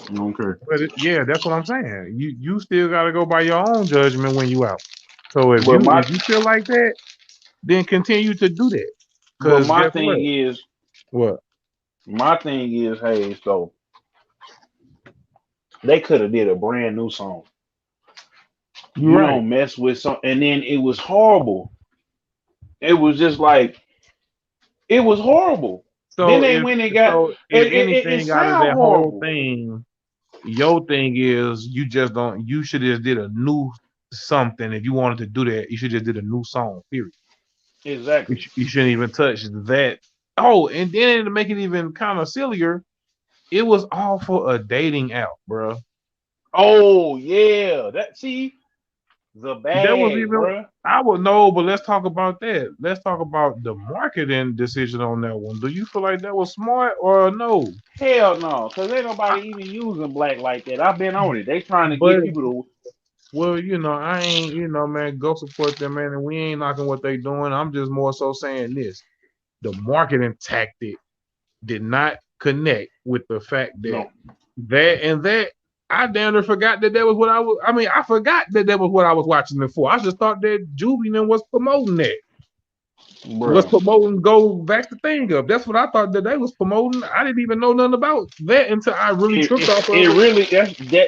I don't care. yeah, that's what I'm saying. You still gotta go by your own judgment when you out. So if But you feel like that, then continue to do that. but Cause guess what? What? my thing is, hey, so they could have did a brand new song. You're You right. don't mess with some, and then it was horrible. It was just like it was horrible. Then So they if went and got if it anything out of sound that whole horrible. thing Your thing is you just don't. You should just did a new something. If you wanted to do that, you should just did a new song. Period. Exactly. You shouldn't even touch that. Oh, and then to make it even kind of sillier, it was all for a dating app, bro. Oh yeah, that see the That was bag, even bruh. I would know, but let's talk about that. Let's talk about the marketing decision on that one. Do you feel like that was smart or no? Hell no, cause ain't I, nobody even using black like that. I've been on it. They trying to get but people to. well, I ain't, man, go support them, man, and we ain't knocking what they doing. I'm just more so saying this: the marketing tactic did not connect with the fact that No, that I damn near forgot that was what I was. I mean, I forgot that was what I was watching it for. I just thought that Julian was promoting that. Was bruh. promoting go back the thing up. That's what I thought that they was promoting. I didn't even know nothing about that until I really It, tripped it, off of it it. really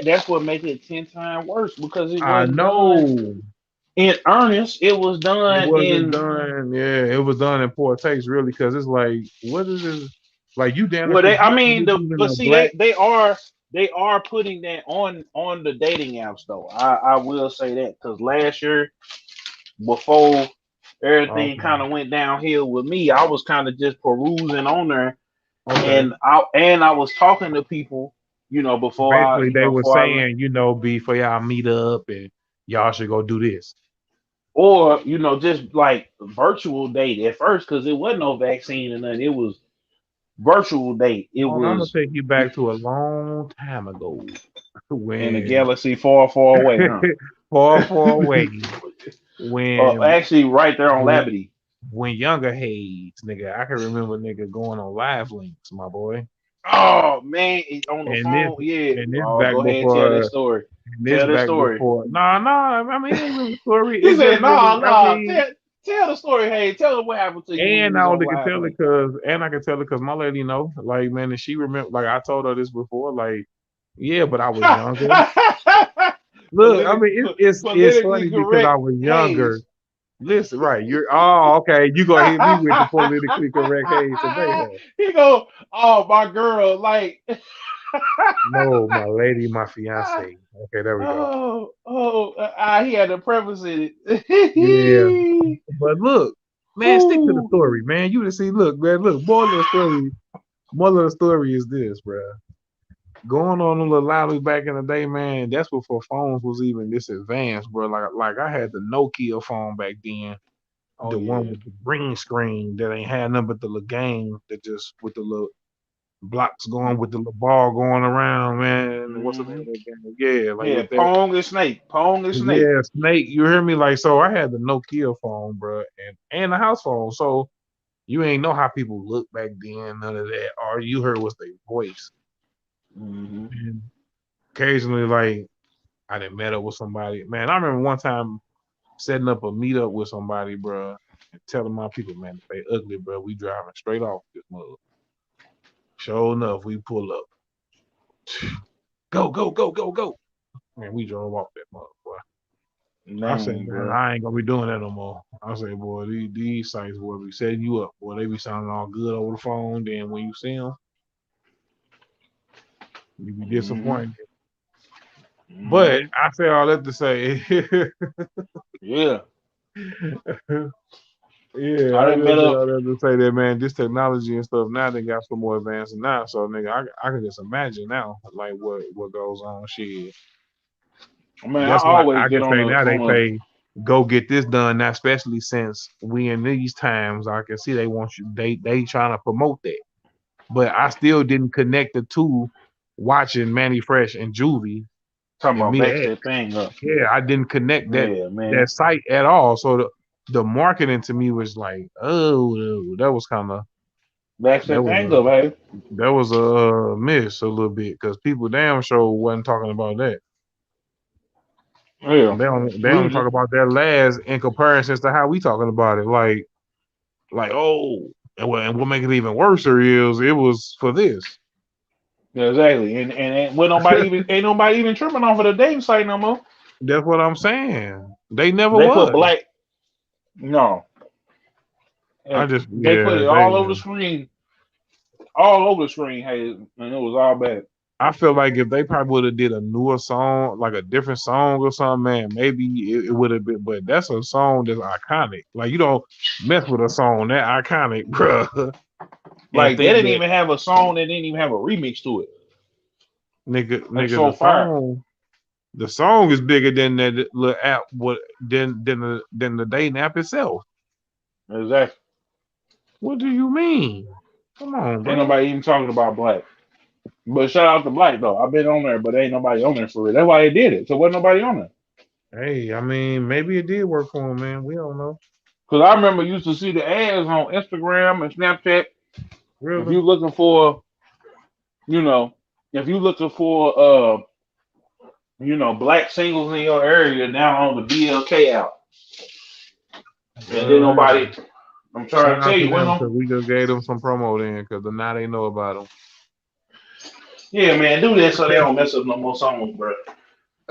that's what makes it 10 times worse because it I wasn't done know in earnest. It was it done wasn't in done. Yeah, it was done in poor taste, really, because it's like, what is this? Like you damn near well. They, I forget mean, this even but a see, black. they are putting that on the dating apps though. I will say that because last year before everything Okay, kind of went downhill with me, I was kind of just perusing on there, okay. and I was talking to people, before I Basically, you they know were before I saying, before y'all meet up and y'all should go do this. or just like virtual date at first because it wasn't no vaccine or nothing. It was virtual date. It Oh, I'm gonna was take you back to a long time ago in a when galaxy far, far away, huh? far, far away when Actually, right there on when Labadee. when younger Hayes, nigga, I can remember nigga going on live links, my boy. Oh man, on the And this phone, yeah. and this Oh, back go ahead and tell that before story. and this Tell that back story. before. Nah, I mean it ain't really a story. He It's said, just "No, really, I no, mean, tell the story. Hey, tell them what happened to you when you and was I on only can live tell it link." cause and I can tell it cause my lady know. Like, man, and she remember like I told her this before, like, yeah, but I was younger. Look, I mean it's Politically funny because I correct was younger. Hayes. Listen, right. You're okay. You gonna hit me with the politically correct Hayes today, huh? He go, oh my girl, like, No, my lady, my fiance. Okay, there we go. he had to preface Yeah. it. But look, man, stick to the Whew. story, man. You just see, look, man, look, moral of the story is this, bro. Going on a little loudly back in the day, man, that's before phones was even this advanced, bro. Like I had the Nokia phone back then, Oh the one yeah. with the green screen that ain't had nothing but the little game that just with the little blocks going with the little ball going around, man. What's the name Hmm. of that game? Yeah, like Yeah, with that. Pong and Snake. Pong and Snake. Yeah, Snake. You hear me? Like, so I had the Nokia phone, bro, and the house phone. So you ain't know how people look back then, none of that. All you heard was their voice. Hmm. And occasionally, like, I done met up with somebody. Man, I remember one time setting up a meetup with somebody, bro, and telling my people, man, if they ugly, bro, we driving straight off this mother. Sure enough, we pull up. Go, go, go, go, go. Man, we drove off that mother, boy. I said, Dang, man, bro. I ain't gonna be doing that no more. I said, boy, these sites, boy, be setting you up. Boy, they be sounding all good over the phone. Then when you see them, you be Hmm. disappointed. But Hmm. I say all that to say, Yeah. yeah, I I done met just say up. all that to say that, man, this technology and stuff now they got so more advanced now. So, nigga, I can just imagine now, like what goes on. Shit, Man, I that's why always I get can on say the now they on say go get this done now, especially since we in these times. I can see they want you. They trying to promote that. But I still didn't connect the two watching Manny Fresh and Juvie talking and about Mia backs X. that thing up. Yeah, I didn't connect Yeah, that man. site at all. So the marketing to me was like, oh, that was kind of Backs that that was thing a up, hey. miss a little bit because people damn sure wasn't talking about that. Yeah. They only We talk just, about that last in comparison to how we talking about it. Like oh, and what make it even worse is it was for this. yeah, exactly. And when nobody even ain't nobody even tripping off of the dating site no more. That's what I'm saying. They never They put was. black no. I And just they put yeah it they all over the screen. All over the screen, hey, and it was all bad. I feel like if they probably would have did a newer song, like a different song or something, man, maybe it would have been. But that's a song that's iconic. Like you don't mess with a song that iconic, bruh. And Like they think didn't that even have a song that didn't even have a remix to it. Like nigga, so far. the song is bigger than that little app. What than the dating app itself? Exactly. What do you mean? Come on, Ain't bro. nobody even talking about Black. But shout out to Black though. I've been on there, but ain't nobody on there for it. That's why they did it. So wasn't nobody on there. Hey, I mean, maybe it did work for him, man. We don't know. Cause I remember used to see the ads on Instagram and Snapchat. If Really? you looking for, you know, if you looking for Black singles in your area, down on the BLK out. And then nobody, I'm trying Shout to tell out to you, when them because we just gave them some promo then because now they know about yeah, man, do that so they don't mess up no more songs, bro.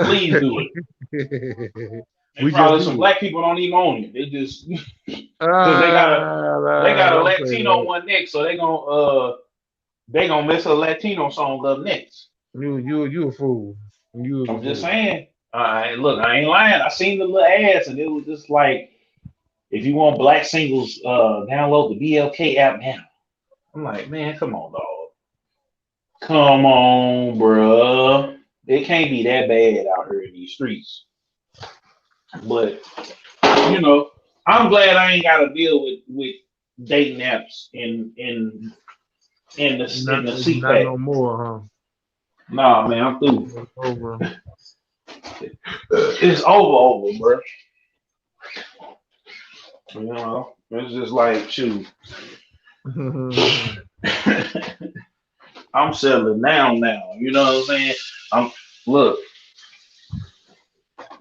Please do it. them. And We just probably some did. Black people don't even own it. They just because they got a Don't say Latino that. one next, so they gonna mess a Latino song up next. You a fool. You was a I'm just fool. saying. Look, I ain't lying. I seen the little ads, and it was just like, if you want Black singles, download the BLK app now. I'm like, man, come on, dog. Come on, bruh. It can't be that bad out here in these streets. But you know, I'm glad I ain't got to deal with dating apps in the Not CPAC. no more, huh? Nah, man, I'm through. It's over. It's over, bro. You know, it's just like, shoot. I'm settling down now. You know what I'm saying? Look,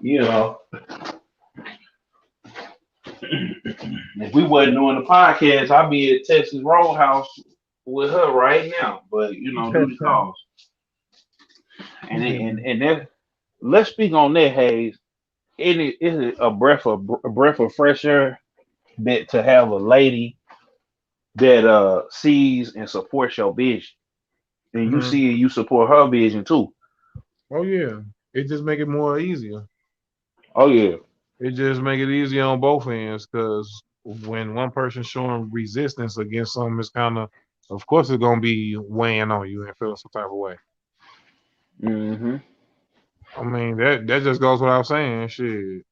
you know, if we wasn't doing the podcast, I'd be at Texas Roadhouse with her right now. But due to cause. And then let's speak on that, Hayes. Is it a breath of fresh air that to have a lady that sees and supports your vision, and you Mhm. see and you support her vision too. Oh yeah. It just make it more easier. Oh yeah. It just make it easier on both ends because when one person's showing resistance against something, it's kind of course, it's gonna be weighing on you and feeling some type of way. Hmm. I mean, that just goes without saying. Shit.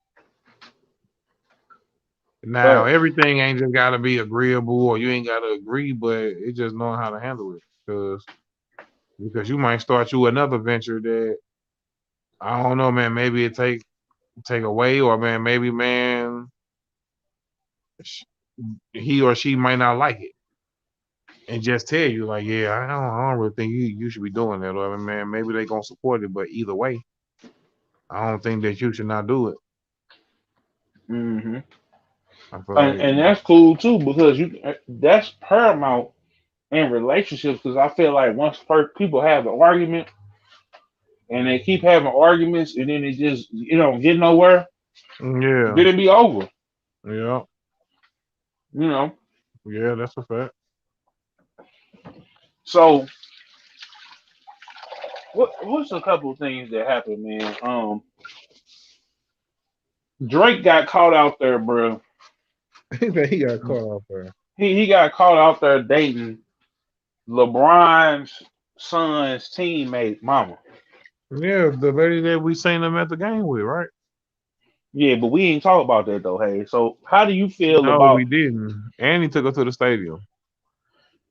Now, Facts. everything ain't just gotta be agreeable or you ain't gotta agree, but it just knowing how to handle it. Because you might start you another venture that I don't know, man. Maybe it take away, or man, maybe man, sh- he or she might not like it and just tell you like, yeah, I don't really think you should be doing that, or man, maybe they gonna support it, but either way, I don't think that you should not do it. Hmm. I feel like And that's cool too, because that's paramount in relationships. Because I feel like once people have an argument and they keep having arguments, and then it just get nowhere, yeah, then it be over. yeah, You know. yeah, that's a fact. So what's a couple of things that happened, man? Drake got caught out there, bro. He got caught off there. He got caught out there dating LeBron's son's teammate, mama. Yeah, the lady that we seen him at the game with, right? Yeah, but we ain't talk about that though. Hey, so how do you feel No, we about? didn't. And he took her to the stadium.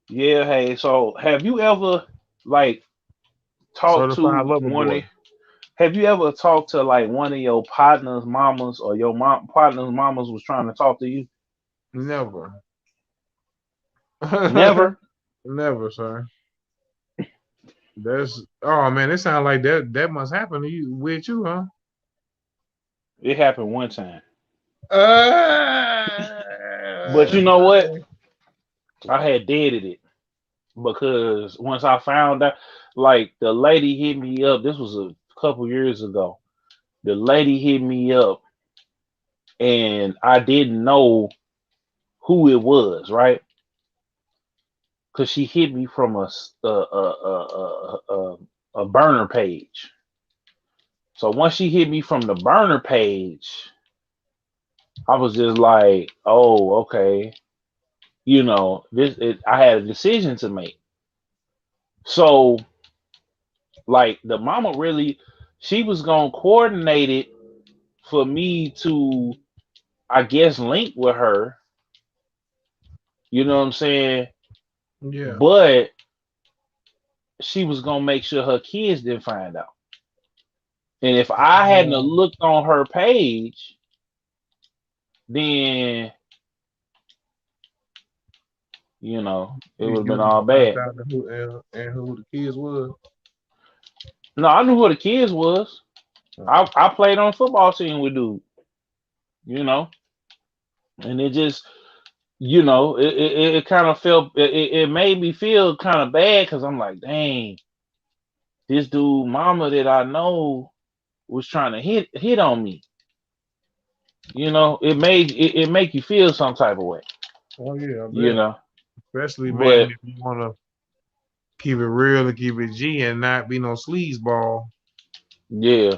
Yeah, hey. So have you ever like talked Certified to lover one boy. of? Have you ever talked to like one of your partner's mamas, or your partner's mamas was trying to talk to you? Never. Never. Never, sir. That's oh man, it sounds like that must happen to you with you, huh? It happened one time, but you know what? Okay. I had deaded it because once I found out, like the lady hit me up. This was a couple years ago. The lady hit me up, and I didn't know who it was, right? Because she hit me from a burner page. So once she hit me from the burner page, I was just like, oh, okay. I had a decision to make. So like the mama really, she was gonna coordinate it for me to, I guess, link with her. You know what I'm saying? Yeah. But she was gonna make sure her kids didn't find out. And if I hadn't have Um, looked on her page, then it would have you been would all find bad. out who the kids was. No, I knew who the kids was. Uh, I played on the football team with dude, you know, and it just, it kind of felt, it made me feel kind of bad because I'm like, dang, this dude, mama that I know was trying to hit on me. It make you feel some type of way, oh yeah, I you bet. know. Especially man, But if you wanna keep it real and keep it G and not be no sleazeball, yeah,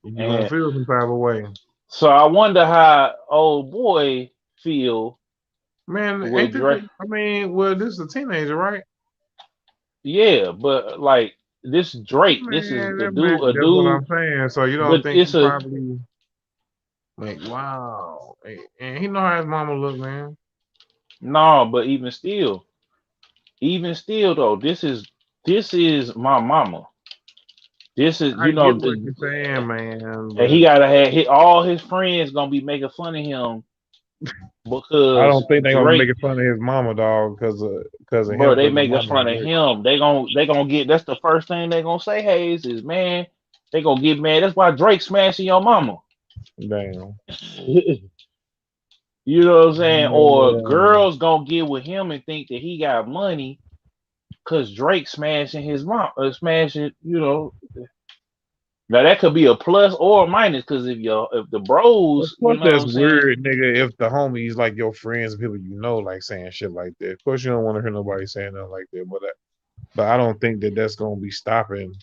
you're gonna and feel some type of way. so I wonder how old boy feel Man, with ain't this? Drake. I mean, well, this is a teenager, right? Yeah, but like this Drake, this is Man, a that dude, man. a That's what dude, I'm saying. So you don't but think he it's a probably like, wow, and he know how his mama look, man. no, but even still though, this is my mama. This is I get what you're saying, man, and he but gotta have all his friends gonna be making fun of him I don't because think they're gonna be Drake, making fun of his mama, dog, because of him, bro, they because his making mama fun is of rich. him. They gonna get, that's the first thing they gonna say, Hayes, is man, they gonna get mad. That's why Drake smashing your mama. Damn. You know what I'm saying? Or Yeah. girls gonna get with him and think that he got money because Drake smashing his mom, smashing. Now that could be a plus or a minus because if the Of bros, you course, know what that's I'm saying? weird, nigga. If the homies like your friends and people you know like saying shit like that, of course you don't want to hear nobody saying nothing like that. But I don't think that that's gonna be stopping.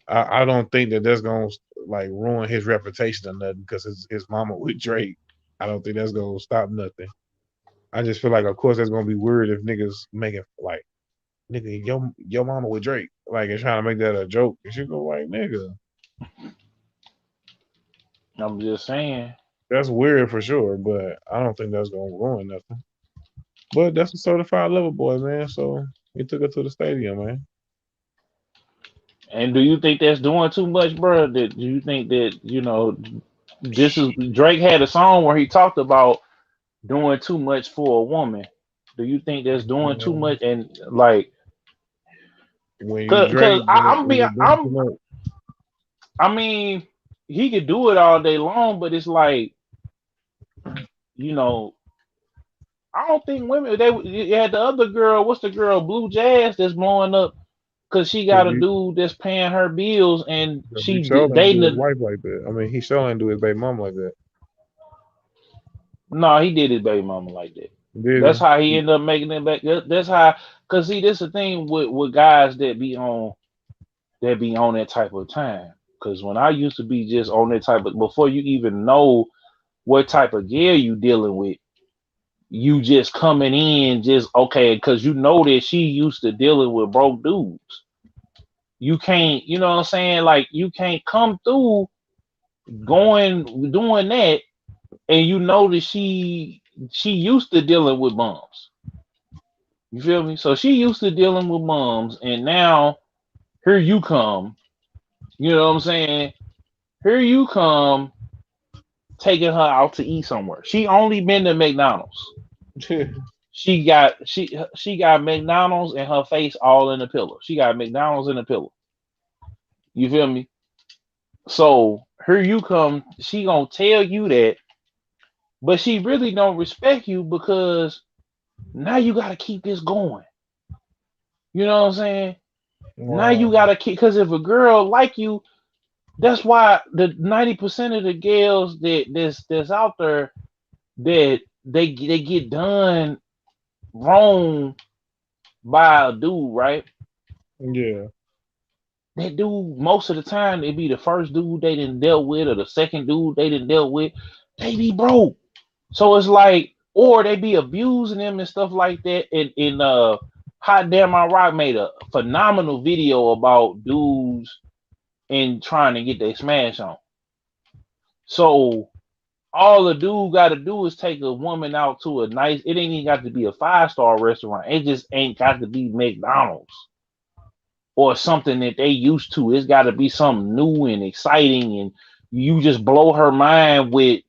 I don't think that that's gonna like ruin his reputation or nothing because his mama with Drake. I don't think that's gonna stop nothing. I just feel like, of course, that's gonna be weird if niggas make it like, nigga, your mama with Drake, like, and trying to make that a joke. And she go like, nigga, I'm just saying. that's weird for sure. But I don't think that's gonna ruin nothing. But that's a certified lover boy, man. So he took her to the stadium, man. And do you think that's doing too much, bro? That do you think that this is Drake had a song where he talked about doing too much for a woman. Do you think that's doing too Man, much? And like, when you cause Drake, I, I'm is being, it doing too much? I mean, he could do it all day long, but it's like, you know, I don't think women. They had the other girl. What's the girl? Blue Jazz that's blowing up because she Cause got a dude that's paying her bills, and he she sure ain't do his dating. wife like that. I mean, he sure ain't do his baby mom like that. No, he did his baby mama like that. That's Did how he he? ended up making it back. That's how. Cause see, this the thing with guys that be on that type of time. Cause when I used to be just on that type of, before you even know what type of gear you dealing with, you just coming in just okay. Cause you know that she used to dealing with broke dudes. You can't, you know what I'm saying? Like you can't come through going doing that, and you know that she used to dealing with bums. You feel me? So she used to dealing with bums, and now here you come. You know what I'm saying? Here you come taking her out to eat somewhere. She only been to McDonald's. She got McDonald's and her face all in the pillow. She got McDonald's in the pillow. You feel me? So here you come. She gonna tell you that, but she really don't respect you because now you gotta keep this going. You know what I'm saying? Now you Wow. gotta keep, because if a girl like you, that's why the 90% of the girls that's out there that they get done wrong by a dude, right? Yeah. that dude, most of the time, it be the first dude they done dealt with or the second dude they done dealt with. They be broke. So it's like, or they be abusing them and stuff like that. And Hot Damn I Rock made a phenomenal video about dudes and trying to get their smash on. So all the dude got to do is take a woman out to a nice. It ain't even got to be a 5-star restaurant. It just ain't got to be McDonald's or something that they used to. It's got to be something new and exciting, and you just blow her mind with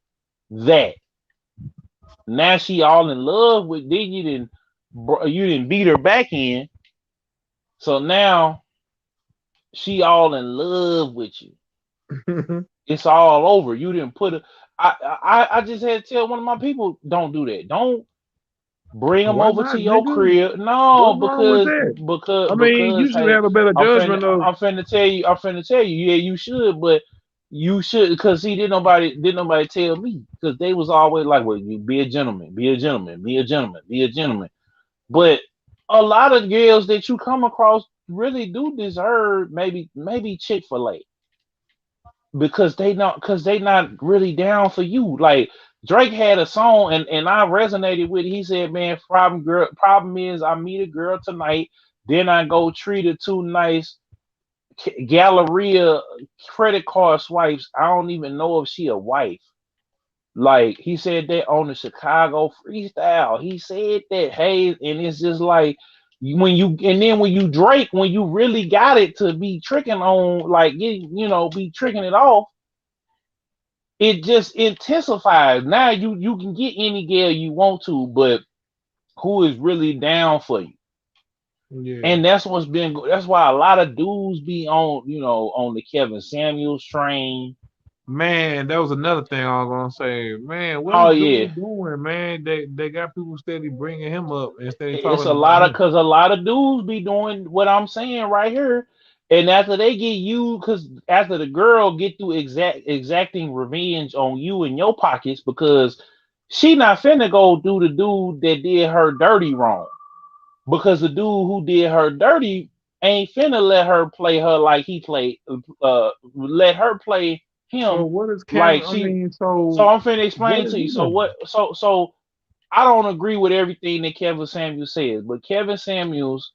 that. Now she all in love with. Then you didn't beat her back in, so now she all in love with you. It's all over. You didn't put a. I just had to tell one of my people, don't do that. Don't bring them Why over not, to your nigga? crib. No, What's wrong with that? I mean, you because should hey, have a better judgment of. I'm finna tell you. I'm finna tell you. Yeah, you should, but you should because see, didn't nobody tell me because they was always like, well, you be a gentleman, be a gentleman, be a gentleman, be a gentleman. But a lot of girls that you come across really do deserve maybe Chick-fil-A because they not really down for you. Like Drake had a song and I resonated with it. He said, man, problem is I meet a girl tonight, then I go treat her too nice. Galleria credit card swipes. I don't even know if she a wife. Like he said that on the Chicago freestyle. He said that, hey, and it's just like when you and then when you Drake, when you really got it to be tricking on, like be tricking it off, it just intensifies. Now you can get any girl you want to, but who is really down for you? Yeah. And that's why a lot of dudes be on the Kevin Samuels train. Man, that was another thing I was gonna say. Man, what Oh is yeah, dude doing, man? They got people steady bringing him up instead of it's talking a about lot of him. because a lot of dudes be doing what I'm saying right here, and after they get you, because after the girl get through exacting revenge on you in your pockets, because she not finna go do the dude that did her dirty wrong, because the dude who did her dirty ain't finna let her play her like he played, let her play So him what is Kevin? like I she. mean, So so I'm finna what explain is to you. he So doing? what? So I don't agree with everything that Kevin Samuels says, but Kevin Samuels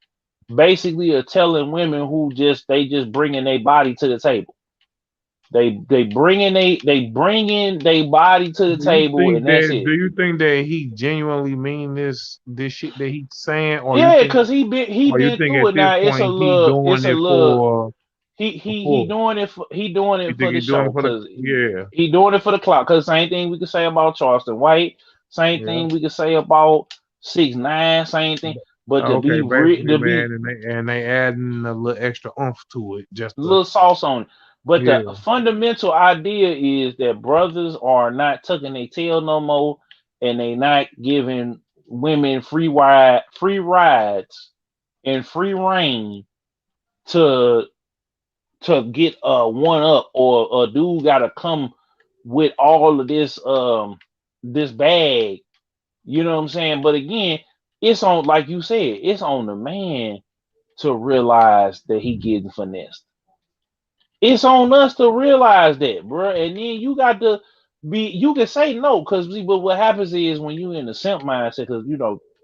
basically are telling women who just bringing their body to the table. They bringing their body to the table, and that's it. Do you think that he genuinely mean this shit that he's saying, Yeah, cause he or you been think through at it this now. point he doing It's a it little for the he pull? doing You it think for the he's doing it show, for the cause yeah, he doing it for the clout. Cause same thing we could say about Charleston White, same yeah. thing we could say about 6ix9ine, same thing. But Okay, basically, to be man, and they adding a little extra oomph to it, just a to little sauce on it. But the yeah. fundamental idea is that brothers are not tucking their tail no more, and they not giving women free rides and free reign to get one up, or a dude gotta come with all of this bag. You know what I'm saying? But again, it's on, like you said, it's on the man to realize that he getting finessed. It's on us to realize that, bro. And then you got to you can say no, but what happens is when you in the simp mindset, because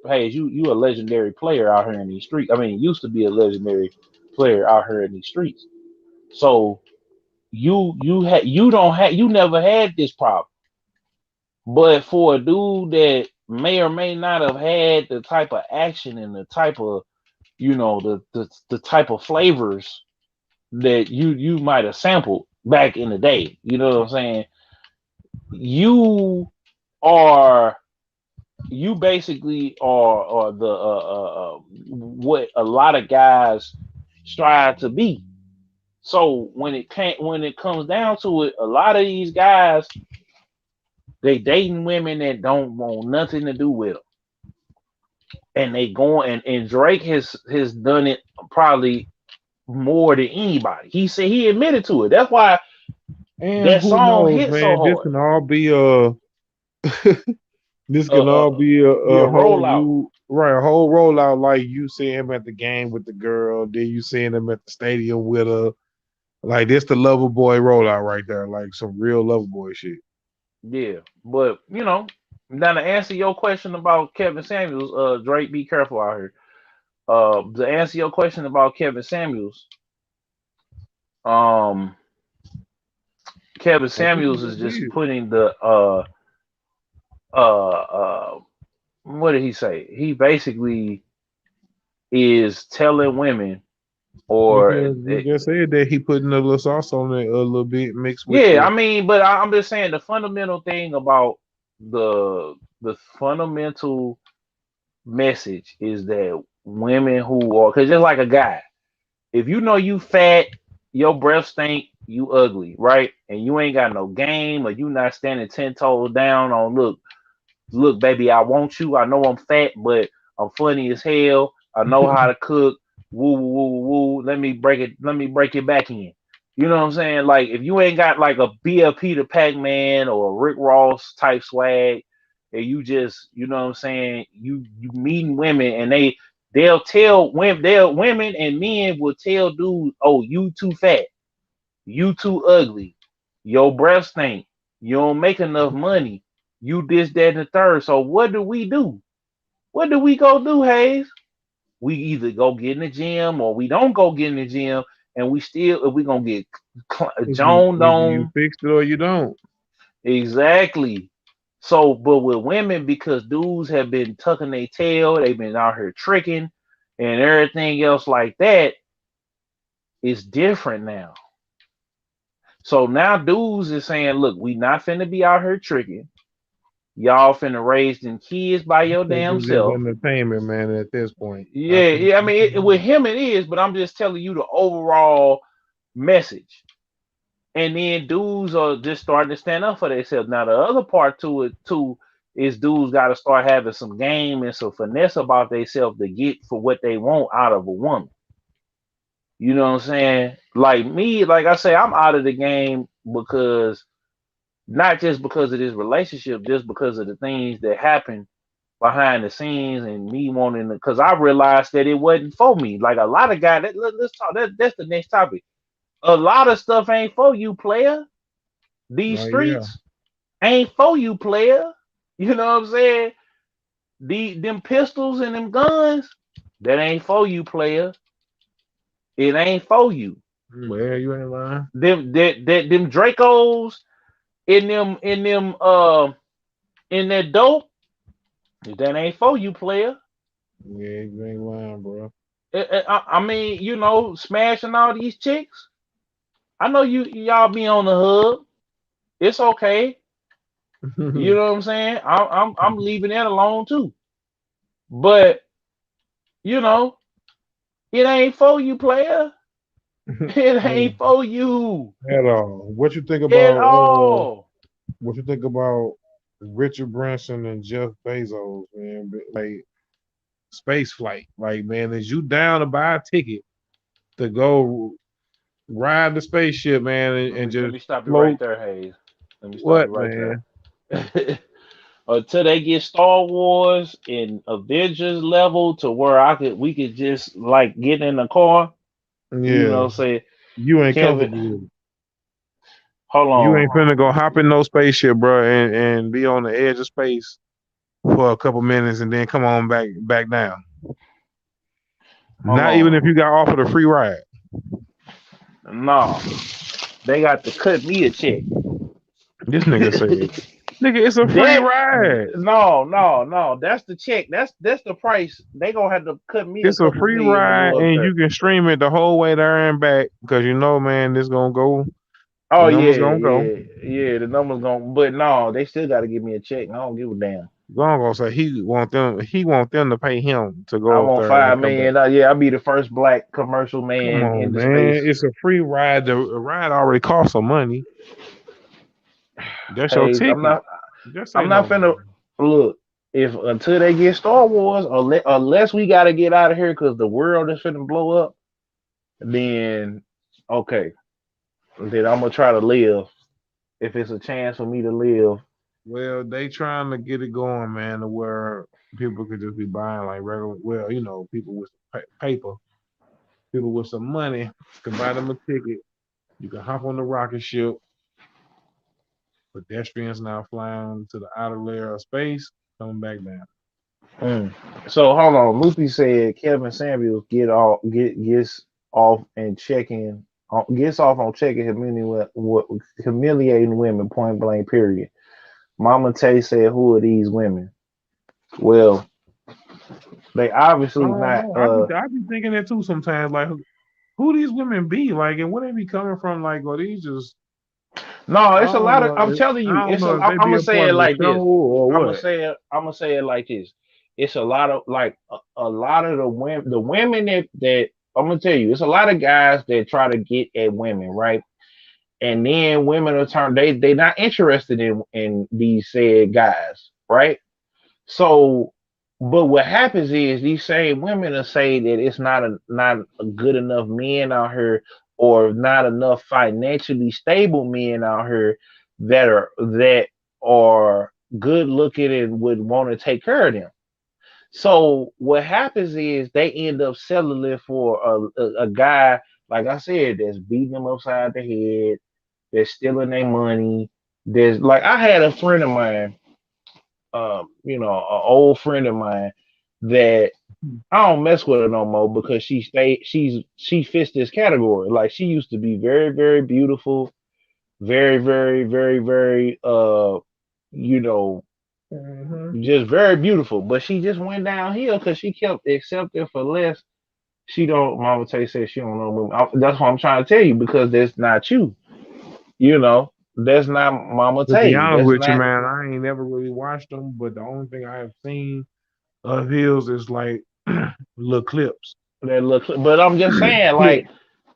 hey, you a legendary player out here in these streets. I mean, used to be a legendary player out here in these streets. So you never had this problem. But for a dude that may or may not have had the type of action and the type of the type of flavors that you might have sampled back in the day. You know what I'm saying? You are you basically are the what a lot of guys strive to be. So when it comes down to it, a lot of these guys they dating women that don't want nothing to do with them, and they going and Drake has done it probably more than anybody. He said he admitted to it. That's why And that who song knows, hit so man? This hard. can all be This Uh, can all uh, be be a a whole rollout. new right, a whole rollout. Like you see him at the game with the girl, then you seeing him at the stadium with her. Like this, the lover boy rollout right there. Like some real lover boy shit. Yeah, but now to answer your question about Kevin Samuels, Drake, be careful out here. To answer your question about Kevin Samuels, um, Kevin I think he Samuels is just just did. putting the what did he say? He basically is telling women, You or just, you just said that he putting a little sauce on it a little bit mixed with yeah, the I mean, but I'm just saying the fundamental thing about the fundamental message is that women who are, because just like a guy, if you know you fat, your breath stink, you ugly, right? And you ain't got no game, or you not standing 10 toes down on look, baby, I want you. I know I'm fat, but I'm funny as hell. I know how to cook. Woo, woo, woo, woo, woo. Let me break it. Let me break it back in. You know what I'm saying? Like if you ain't got like a BLP to Pac-Man or a Rick Ross type swag, and you just, you know what I'm saying, you meeting women and they'll tell women, women and men will tell dudes, oh, you too fat, you too ugly, your breath stink, you don't make enough money, you this, that, and the third. So what do we do? What do we go do, Hayes? We either go get in the gym or we don't go get in the gym, and we still, if we gonna get joned either you on. fixed it or you don't. Exactly. So, but with women, because dudes have been tucking their tail, they've been out here tricking and everything else like that, it's different now. So now dudes is saying, look, we not finna be out here tricking. Y'all finna raise them kids by your Think damn it's just self. entertainment, man. At this point, I Yeah, think. yeah. I mean, with him it is, but I'm just telling you the overall message. And then dudes are just starting to stand up for themselves. Now the other part to it too is dudes got to start having some game and some finesse about themselves to get for what they want out of a woman. You know what I'm saying? Like me, like I say, I'm out of the game because not just because of this relationship, just because of the things that happen behind the scenes and me wanting to, because I realized that it wasn't for me. Like a lot of guys, let's talk. That's the next topic. A lot of stuff ain't for you, player. These Oh yeah, streets ain't for you, player. You know what I'm saying? Them pistols and them guns, that ain't for you, player. It ain't for you. well, you ain't lying. Them Dracos in that dope, that ain't for you, player. Yeah, you ain't lying, bro. I mean, smashing all these chicks. I know y'all be on the hub. It's okay. You know what I'm saying? I'm leaving that alone too. But you know, it ain't for you, player. It ain't for you At all. What you think at about? all. What you think about Richard Branson and Jeff Bezos, man? Like space flight. Like, man, is you down to buy a ticket to go ride the spaceship, man, and Let just me stop you right float? there, Hayes. Let me stop you What, right man? there. Until they get Star Wars and Avengers level to where we could just like get in the car, Yeah, say, you ain't Kevin, comfortable with it. hold You on. ain't finna go hop in no spaceship, bro, and be on the edge of space for a couple minutes and then come on back down. Hold Not even if on. you got offered a free ride. No, they got to cut me a check. This nigga said, "Nigga, it's a free That ride. no. That's the check. That's the price. They gonna have to cut me a It's a couple free million to ride, go up and there. you can stream it the whole way there and back because you know, man, this gonna go. The Oh numbers gonna go. yeah. The numbers gonna, but no, they still got to give me a check. I don't give a damn. Gonna say he want them. He want them to pay him to I go up want there and 5 million. come back. Yeah, I'll be the first black commercial Come man on, in the space. man. It's a free ride. The ride already costs some money. That's your Hey, ticket. Just say I'm not no, finna man. look. If until they get Star Wars, unless we got to get out of here because the world is finna blow up, then okay, then I'm gonna try to live. If it's a chance for me to live, Well, they trying to get it going, man, to where people could just be buying like regular. Well, people with paper, people with some money can buy them a ticket. You can hop on the rocket ship. Pedestrians now flying to the outer layer of space, coming back down. Mm. So hold on. Luffy said Kevin Samuels gets off and checking gets off on checking humiliating women point blank period. Mama Tay said, "Who are these women?" Well, they I obviously don't not. know. I be thinking that too sometimes. Like, who these women be? Like, and where they be coming from? Like, are these just? No, I it's a don't lot of. know. I'm telling I you, don't it's a. know if they I'm be gonna a say part it of the like show this. or I'm gonna what. say it. I'm gonna say it like this. It's a lot of like a lot of the women that I'm gonna tell you. It's a lot of guys that try to get at women, right? And then women are turned. They not interested in these said guys, right? So, but what happens is these same women will say that it's not a good enough men out here, or not enough financially stable men out here that are good looking and would want to take care of them. So what happens is they end up settling it for a guy, like I said, that's beating them upside the head, that's stealing their money. There's like I had a friend of mine, an old friend of mine that I don't mess with her no more because she fits this category. Like she used to be very, very beautiful, very, very, very, very you know, Hmm. just very beautiful. But she just went downhill because she kept accepting for less. She don't Mama Tay said she don't know that's what I'm trying to tell you, because that's not you. That's not Mama To be Tay. honest That's with you, not man, I ain't never really watched them, but the only thing I have seen of his is like little clips. that look. But I'm just saying, Yeah. like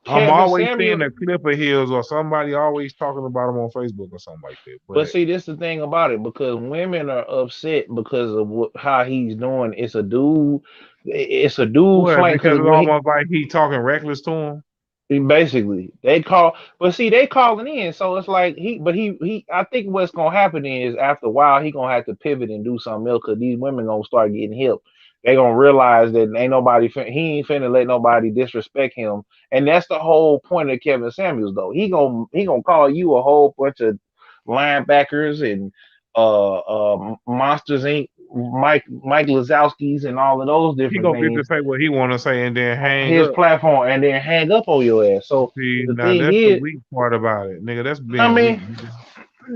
I'm Kevin always seeing Samuel. a clip of his or somebody always talking about him on Facebook or something like that. But But see, this the thing about it, because women are upset because of how he's doing. It's a dude. It's a dude what? flank Because because it's almost like he talking reckless to him. basically they call. But see, they calling in, so it's like he. I think what's gonna happen is after a while he gonna have to pivot and do something else, because these women gonna start getting hip. They gonna realize that ain't nobody. He ain't finna let nobody disrespect him, and that's the whole point of Kevin Samuels. Though he gonna call you a whole bunch of linebackers and Monsters Inc. Mike Lazowski's and all of those He different gonna get to names say what he want to say and then on hang his up. platform and then hang up on your ass. So See, the now thing that's the is, weak part about it, nigga. That's I being weak. mean, Nigga.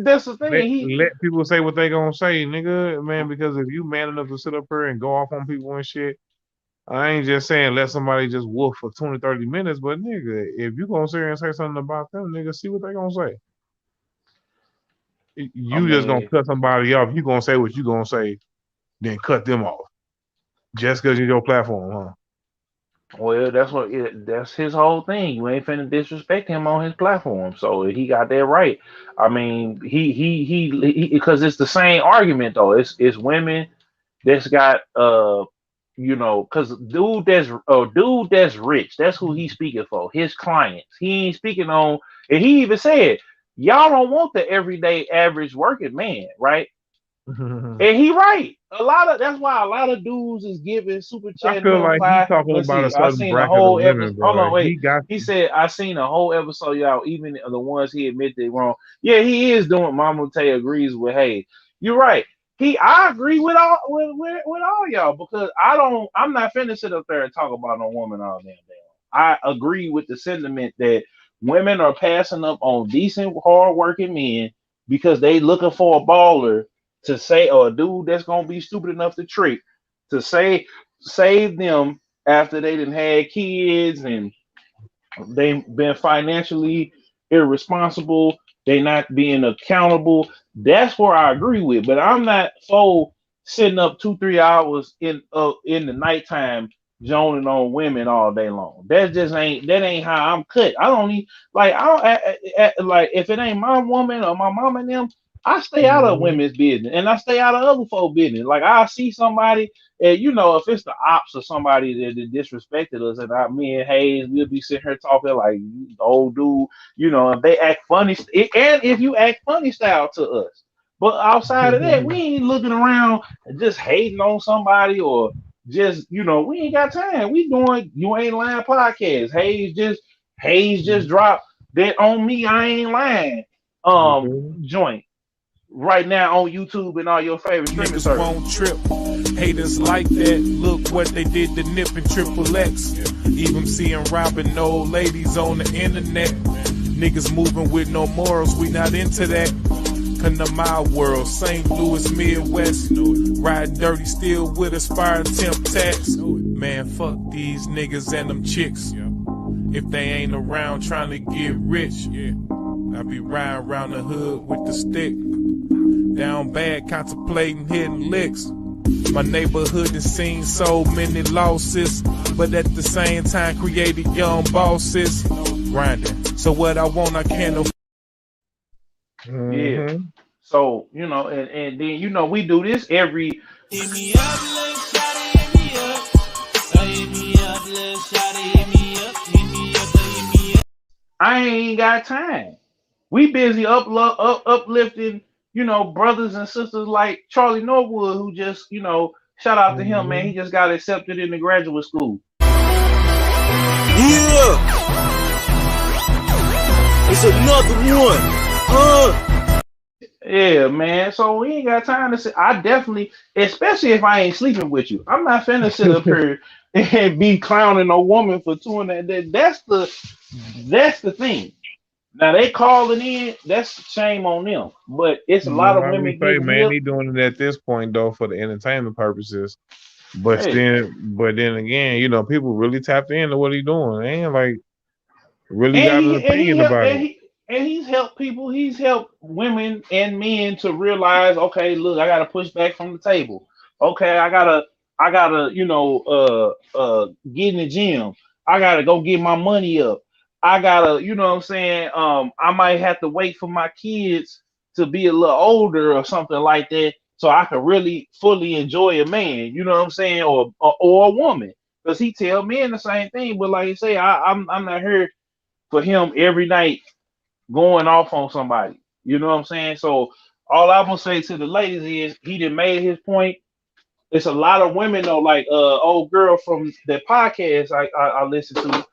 that's the thing. Let people say what they gonna say, nigga, man. Because if you man enough to sit up here and go off on people and shit, I ain't just saying let somebody just wolf for 20, 30 minutes, but nigga, if you gonna sit here and say something about them, nigga, see what they gonna say. I You just gonna mean, cut somebody off. You gonna say what you gonna say, then cut them off just because you're your platform, huh? well, that's his whole thing. You ain't finna disrespect him on his platform. So he got that right. I mean, he because it's the same argument though. It's women that's got because dude that's rich. That's who he's speaking for. His clients. He ain't speaking on. And he even said, y'all don't want the everyday average working man, right? And he right. That's why a lot of dudes is giving super I chatting feel him like he's five. talking Let's about a see. I certain seen the bracket of whole episode. women, Hold bro. on, wait. He got He said I seen the whole episode, y'all. Even the ones he admitted they wrong. Yeah, he is doing. Mama Tay agrees with. Hey, you're right. I agree with with all y'all, because I'm not finna sit up there and talk about no woman all damn day. I agree with the sentiment that women are passing up on decent, hard-working men because they looking for a baller to say, or a dude that's gonna be stupid enough to trick, to say save them after they done had kids and they've been financially irresponsible, they not being accountable. That's where I agree with. But I'm not for sitting up 2-3 hours in the nighttime joning on women all day long. That ain't how I'm cut. I don't need like I don't like if it ain't my woman or my mom and them, I stay out of hmm women's business and I stay out of other folk business. Like I see somebody, and if it's the ops or somebody that disrespected us, and me and Hayes, we'll be sitting here talking like old dude, if they act funny, and if you act funny style to us. But outside of that, we ain't looking around and just hating on somebody or just we ain't got time. We doing You Ain't Lying podcast. Hayes just dropped that On Me I Ain't Lying joint right now on YouTube and all your favorite streaming Niggas services. won't trip. Haters like that. Look what they did to Nip and Triple X. Even seeing robbing old ladies on the internet. Niggas moving with no morals. We not into that. Come to my world. St. Louis, Midwest. Riding dirty still with aspiring temp tax. Man, fuck these niggas and them chicks. If they ain't around trying to get rich, I be riding around the hood with the stick. Down bad, contemplating hitting licks. My neighborhood has seen so many losses, but at the same time created young bosses. Grinding. So what I want, I can't afford. Yeah. So, and then, we do this every. Hit me up, little shawty, hit me up. Hit me up, little shawty, hit me up. Hit me up, hit me up. I ain't got time. We busy uplifting, brothers and sisters like Charlie Norwood, who just, shout out to him, man. He just got accepted into graduate school. Yeah. It's another one. Yeah, man. So we ain't got time to sit. I definitely, especially if I ain't sleeping with you, I'm not finna sit up here and be clowning a woman for doing that. That's the thing. Now they calling in, that's shame on them. But it's a lot of women getting man, he doing it at this point though for the entertainment purposes. But then again, people really tapped into what he doing. They ain't like really got an opinion about it. And he's helped people. He's helped women and men to realize, okay, look, I gotta push back from the table. Okay, I gotta, get in the gym. I gotta go get my money up. I gotta, I might have to wait for my kids to be a little older or something like that, so I can really fully enjoy a man. You know what I'm saying, or a woman, because he tell men the same thing. But like I say, I'm not here for him every night going off on somebody. You know what I'm saying? So all I'm gonna say to the ladies is he done made his point. It's a lot of women though, like old girl from the podcast I listen to.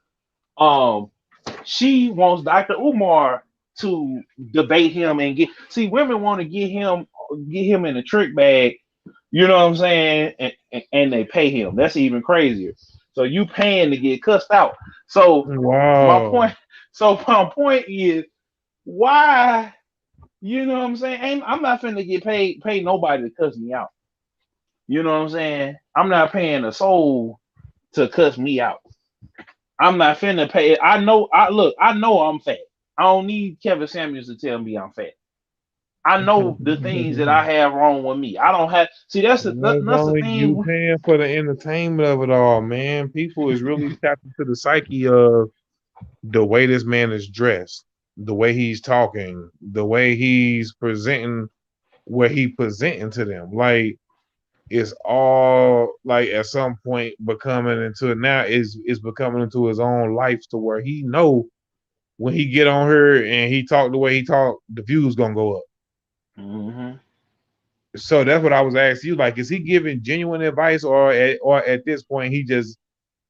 She wants Dr. Umar to debate him and women want to get him in a trick bag. You know what I'm saying? And they pay him. That's even crazier. So you paying to get cussed out. So wow. My point is, why? You know what I'm saying? I'm not finna get pay nobody to cuss me out. You know what I'm saying? I'm not paying a soul to cuss me out. I'm not finna pay. I know I'm fat. I don't need Kevin Samuels to tell me I'm fat. I know the things that I have wrong with me. I don't have. See, that's the thing. You paying for the entertainment of it all, man. People is really tapped into the psyche of the way this man is dressed, the way he's talking, the way he's presenting, what he presenting to them. Like, it's all like at some point becoming into his own life to where he know when he get on her and he talk the way he talk, the views gonna go up. Mm-hmm. So that's what I was asking you. Like, is he giving genuine advice, or at this point he just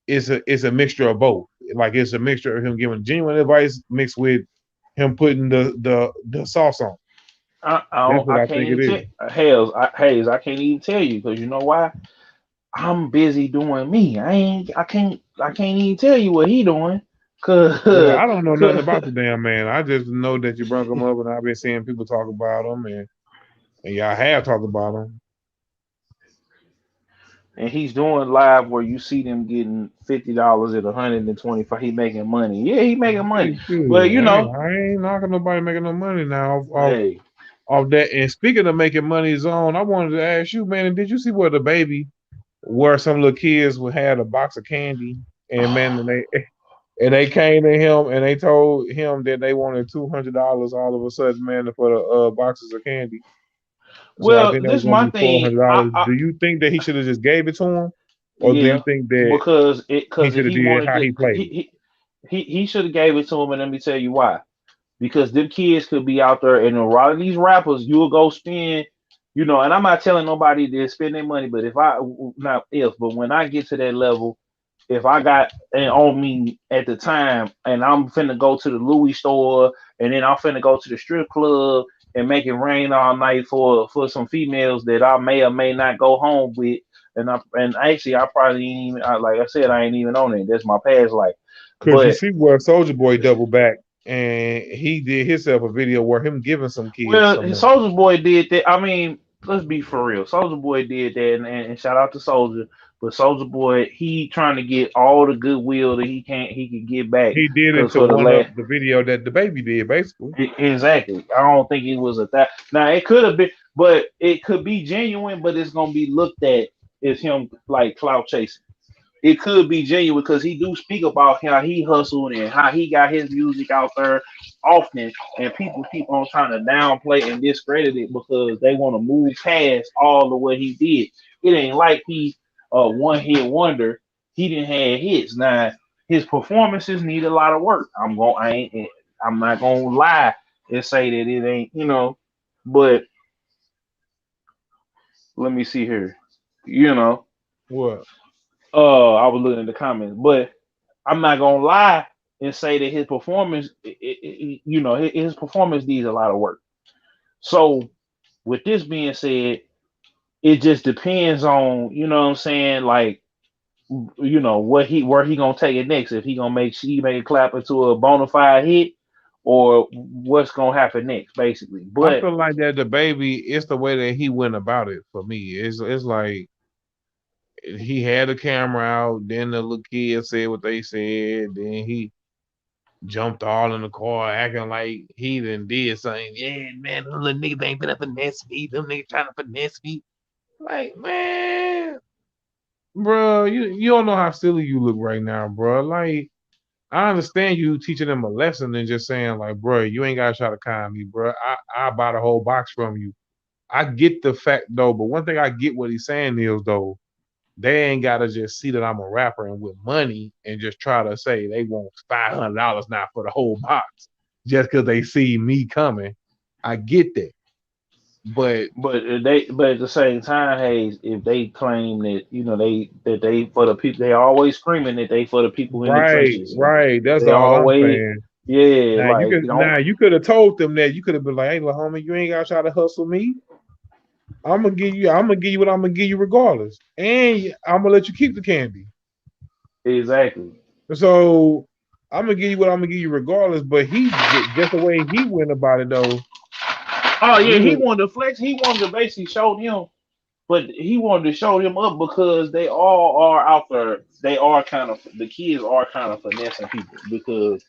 it's a mixture of both? Like, it's a mixture of him giving genuine advice mixed with him putting the sauce on. I can't even Hayes, I can't even tell you, because you know why? I'm busy doing me. I can't even tell you what he doing. I don't know nothing about the damn man. I just know that you brought him up, and I've been seeing people talk about him, and y'all have talked about him. And he's doing live where you see them getting $50 at 125. He making money. Yeah, he making money. But I ain't knocking nobody making no money now off that. And speaking of making money, Zone, I wanted to ask you, man, did you see where some little kids had a box of candy, and man, they came to him and they told him that they wanted $200 all of a sudden, man, for the boxes of candy. Well, this is my thing. Do you think that he should have just gave it to him, or do you think that because he should have did how he played? He should have gave it to him, and let me tell you why. because them kids could be out there, and a lot of these rappers, you'll go spend, and I'm not telling nobody to spend their money, but not if, but when I get to that level, if I got and on me at the time, and I'm finna go to the Louis store, and then I'm finna go to the strip club and make it rain all night for some females that I may or may not go home with, and actually I probably ain't even like I said, I ain't even on it. That's my past life, Cause you but see where Soldier Boy double back and he did himself a video where him giving some kids well, some money. Soldier Boy did that. I mean, let's be for real. Soldier Boy did that, and shout out to Soldier. But Soldier Boy, he trying to get all the goodwill that he can get back. He did it Cause to for the one up last, the video that the baby did, basically. exactly. I don't think it was that. Now it could have been, but it could be genuine. But it's gonna be looked at as him like clout chasing. It could be genuine because he do speak about how he hustled and how he got his music out there often, and people keep on trying to downplay and discredit it because they want to move past all of what he did. It ain't like he one hit wonder. He didn't have hits. Now his performances need a lot of work. I'm not gonna lie and say that it ain't, but let me see here. You know, What? I was looking at the comments, but I'm not gonna lie and say that his performance, his performance needs a lot of work. So, with this being said, it just depends on, what I'm saying, like, where he gonna take it next. If he gonna make it clap into a bona fide hit, or what's gonna happen next, basically. I But feel like that the baby, it's the way that he went about it for me. It's like he had the camera out, then the little kid said what they said, then he jumped all in the car acting like he done did something. Yeah, man, them little niggas ain't finna finesse me. Them niggas trying to finesse me. Like, man, bro, you don't know how silly you look right now, bro. Like, I understand you teaching them a lesson and just saying, like, bro, you ain't gotta try to con me, bro. I buy the whole box from you. I get the fact though, but one thing I get what he's saying is though, they ain't gotta just see that I'm a rapper and with money and just try to say they want $500 now for the whole box just because they see me coming. I get that, but but at the same time, Hayes, if they claim that they for the people, they always screaming that they for the people in the right, trenches. right. That's They all I'm always, saying. yeah, like Now you could have told them that. You could have been like, "Hey, little homie, you ain't gotta try to hustle me. I'm gonna give you what I'm gonna give you regardless, and I'm gonna let you keep the candy. exactly. So I'm gonna give you what I'm gonna give you regardless." But just the way he went about it though, Oh yeah, he he was wanted to flex. He wanted to basically show him, but he wanted to show him up because they all are out there. They are the kids are kind of finessing people because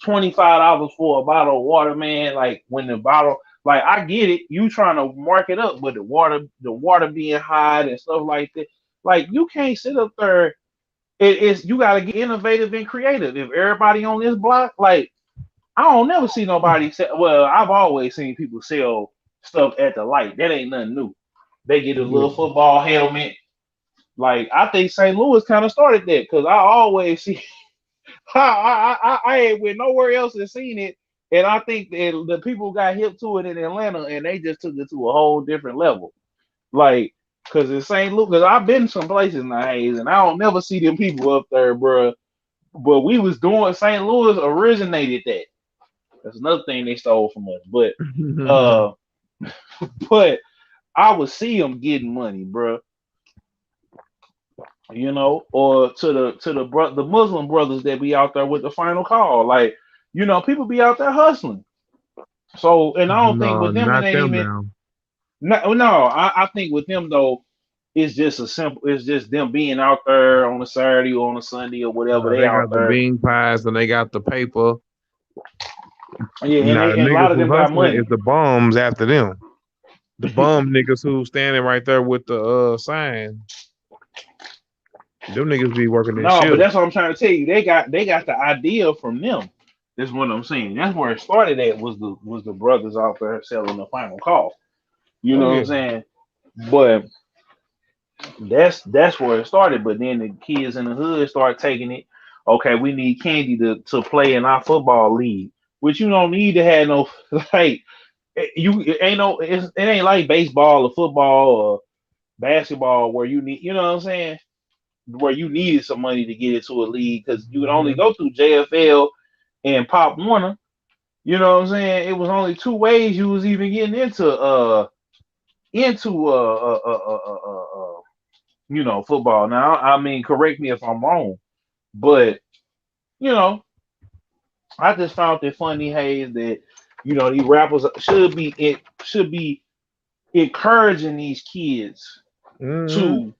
$25 for a bottle of water, man. Like when the bottle, like I get it, you trying to mark it up, but the water being hot and stuff like that. Like you can't sit up there. It's you got to get innovative and creative. If everybody on this block, like I don't never see nobody sell. Well, I've always seen people sell stuff at the light. That ain't nothing new. They get a yeah. little football helmet. Like I think St. Louis kind of started that because I always see. I ain't went nowhere else and seen it, and I think that the people got hip to it in Atlanta, and they just took it to a whole different level. Like, cause in St. Louis, cause I've been some places nowadays, and I don't never see them people up there, bro. But we was doing St. Louis originated that. That's another thing they stole from us. Uh, but I would see them getting money, bro. Or the Muslim brothers that be out there with the final call. Like, people be out there hustling. So, and I don't think No, with them it not ain't them even now. no. I think with them though, it's just a simple. It's just them being out there on a Saturday or on a Sunday or whatever. No, They they out got the there. bean pies and they got the paper. Yeah, and Now they the and a niggas lot of who them got hustling is money. the bums after them. The bum niggas who standing right there with the sign. Them niggas be working their No, but shift. that's what I'm trying to tell you. They got the idea from them. That's what I'm saying. That's where it started at was the brothers out there selling the final call. You Oh know what I'm yeah. saying? But that's where it started. But then the kids in the hood start taking it. Okay, we need candy to play in our football league. which you don't need to have no like it ain't no it ain't like baseball or football or basketball where you need, you know what I'm saying, where you needed some money to get into a league because you would only Mhm. go through JFL and Pop Warner. You know what I'm saying? It was only two ways you was even getting into football. Now I mean, correct me if I'm wrong, but you know, I just found it funny, Hayes, that these rappers should be encouraging these kids Mhm. to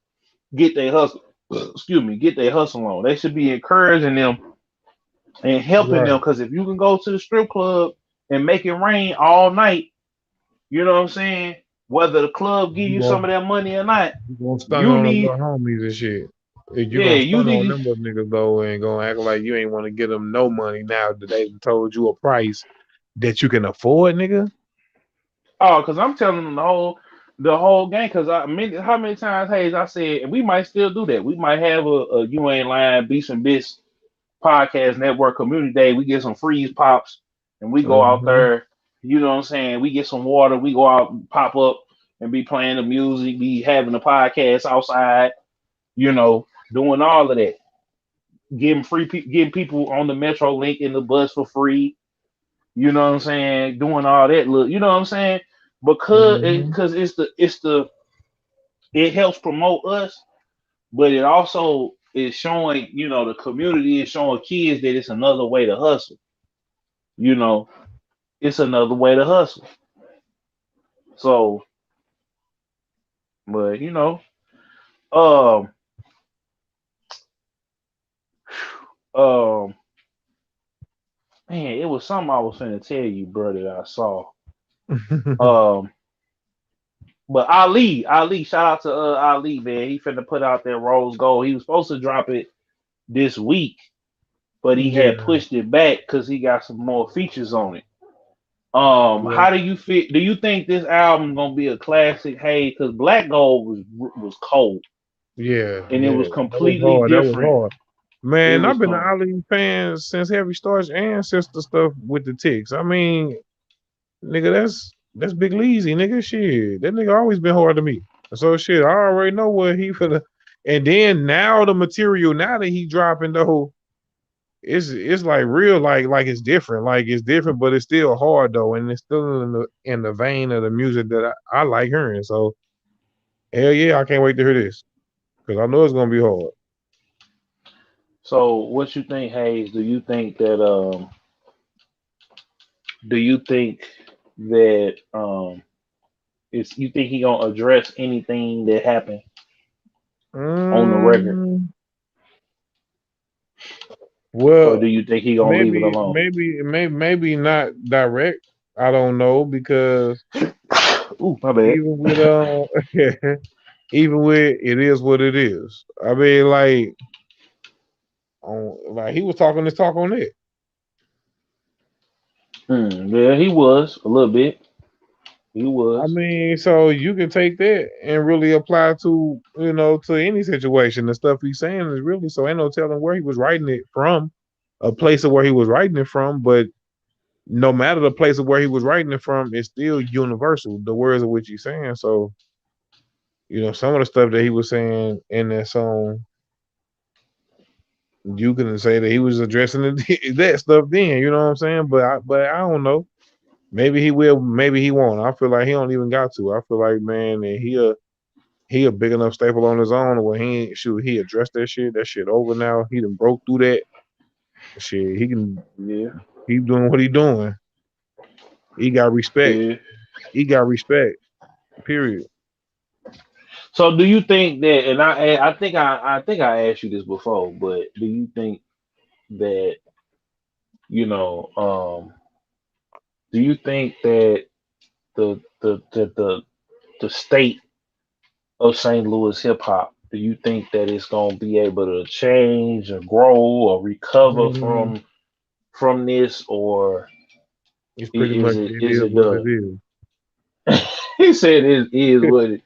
get their hustle. Excuse me, get their hustle on. They should be encouraging them and helping them Right. because if you can go to the strip club and make it rain all night, you know what I'm saying? Whether the club give You you some gonna of that money or not, you gonna stun you on the need little homies and shit. If you yeah, gonna you stun on need them little niggas though and gonna act like you ain't want to give them no money now that they told you a price that you can afford, nigga. oh, because I'm telling them the whole game. Because how many times, Hayes, I said, and we might still do that. We might have a You Ain't Lying Beats and Bits podcast network community day. We get some freeze pops and we go out Mm-hmm. there. You know what I'm saying? We get some water. We go out and pop up and be playing the music, be having the podcast outside. Doing all of that, getting people on the Metro Link in the bus for free. You know what I'm saying? Doing all that. Look, you know what I'm saying? Mm-hmm. Because it helps promote us, but it also is showing the community is showing kids that it's another way to hustle. You know, it's another way to hustle. So, but um, um, man, it was something I was finna tell you, bro, that I saw. Um, but Ali, shout out to Ali, man. He finna put out that rose gold. He was supposed to drop it this week, but he had Yeah, pushed it back because he got some more features on it. yeah, How do you feel? Do you think this album gonna be a classic? Hey, because Black Gold was cold yeah, and it yeah. was That was completely hard. That was different. hard. It Man, was I've been an com Ali fan since Heavy Starts and since the stuff with the ticks. I mean, nigga, that's Big Leezy, nigga. Shit, that nigga always been hard to me. So shit, I already know what he finna. And then now the material, now that he dropping though, it's like real, like it's different, like it's different, but it's still hard though, and it's still in the vein of the music that I like hearing. So hell yeah, I can't wait to hear this because I know it's gonna be hard. So, what you think, Hayes? Do you think that is you think he gonna address anything that happened on the record, Mm, or well, do you think he gonna leave it maybe, alone? maybe, maybe, maybe not direct. I don't know because Ooh, my bad. even with even with it is what it is. I mean, like he was talking this talk on it. Yeah, he was a little bit. He I was. mean, so you can take that and really apply to any situation. The stuff he's saying is really so ain't no telling where he was writing it from, a place of where he was writing it from. But no matter the place of where he was writing it from, it's still universal. The words of which he's saying. So some of the stuff that he was saying in that song, you can say that he was addressing that stuff then. You know what I'm saying? But I don't know. Maybe he will. Maybe he won't. I feel like he don't even got to. I feel like man, that he a big enough staple on his own where he ain't shoot. He addressed that shit. That shit over now. He done broke through that shit. He can Yeah. keep doing what he doing. He got respect. Yeah. He got respect. Period. So do you think that, and I think I asked you this before, but do you think that you know do you think that the state of St. Louis hip hop, do you think that it's gonna be able to change or grow or recover Mm, from this, or it's pretty is much it it is is it what it done? is. He said it is what it.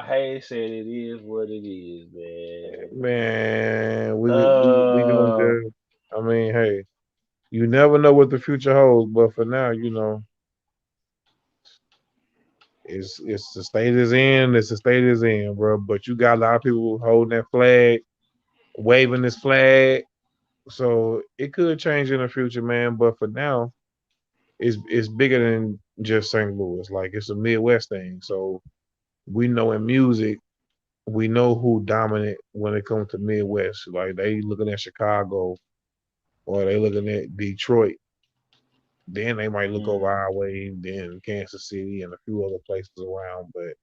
Hey, said it is what it is, man. Man, we Uh, gonna just. I mean, hey. You never know what the future holds, but for now, it's the state is in. It's the state is in, bro. But you got a lot of people holding that flag, waving this flag. So it could change in the future, man. But for now, it's bigger than just St. Louis. Like it's a Midwest thing. So we know in music, we know who dominant when it comes to Midwest. Like they looking at Chicago or they looking at Detroit. Then they might look over Mm. our way, then Kansas City and a few other places around. But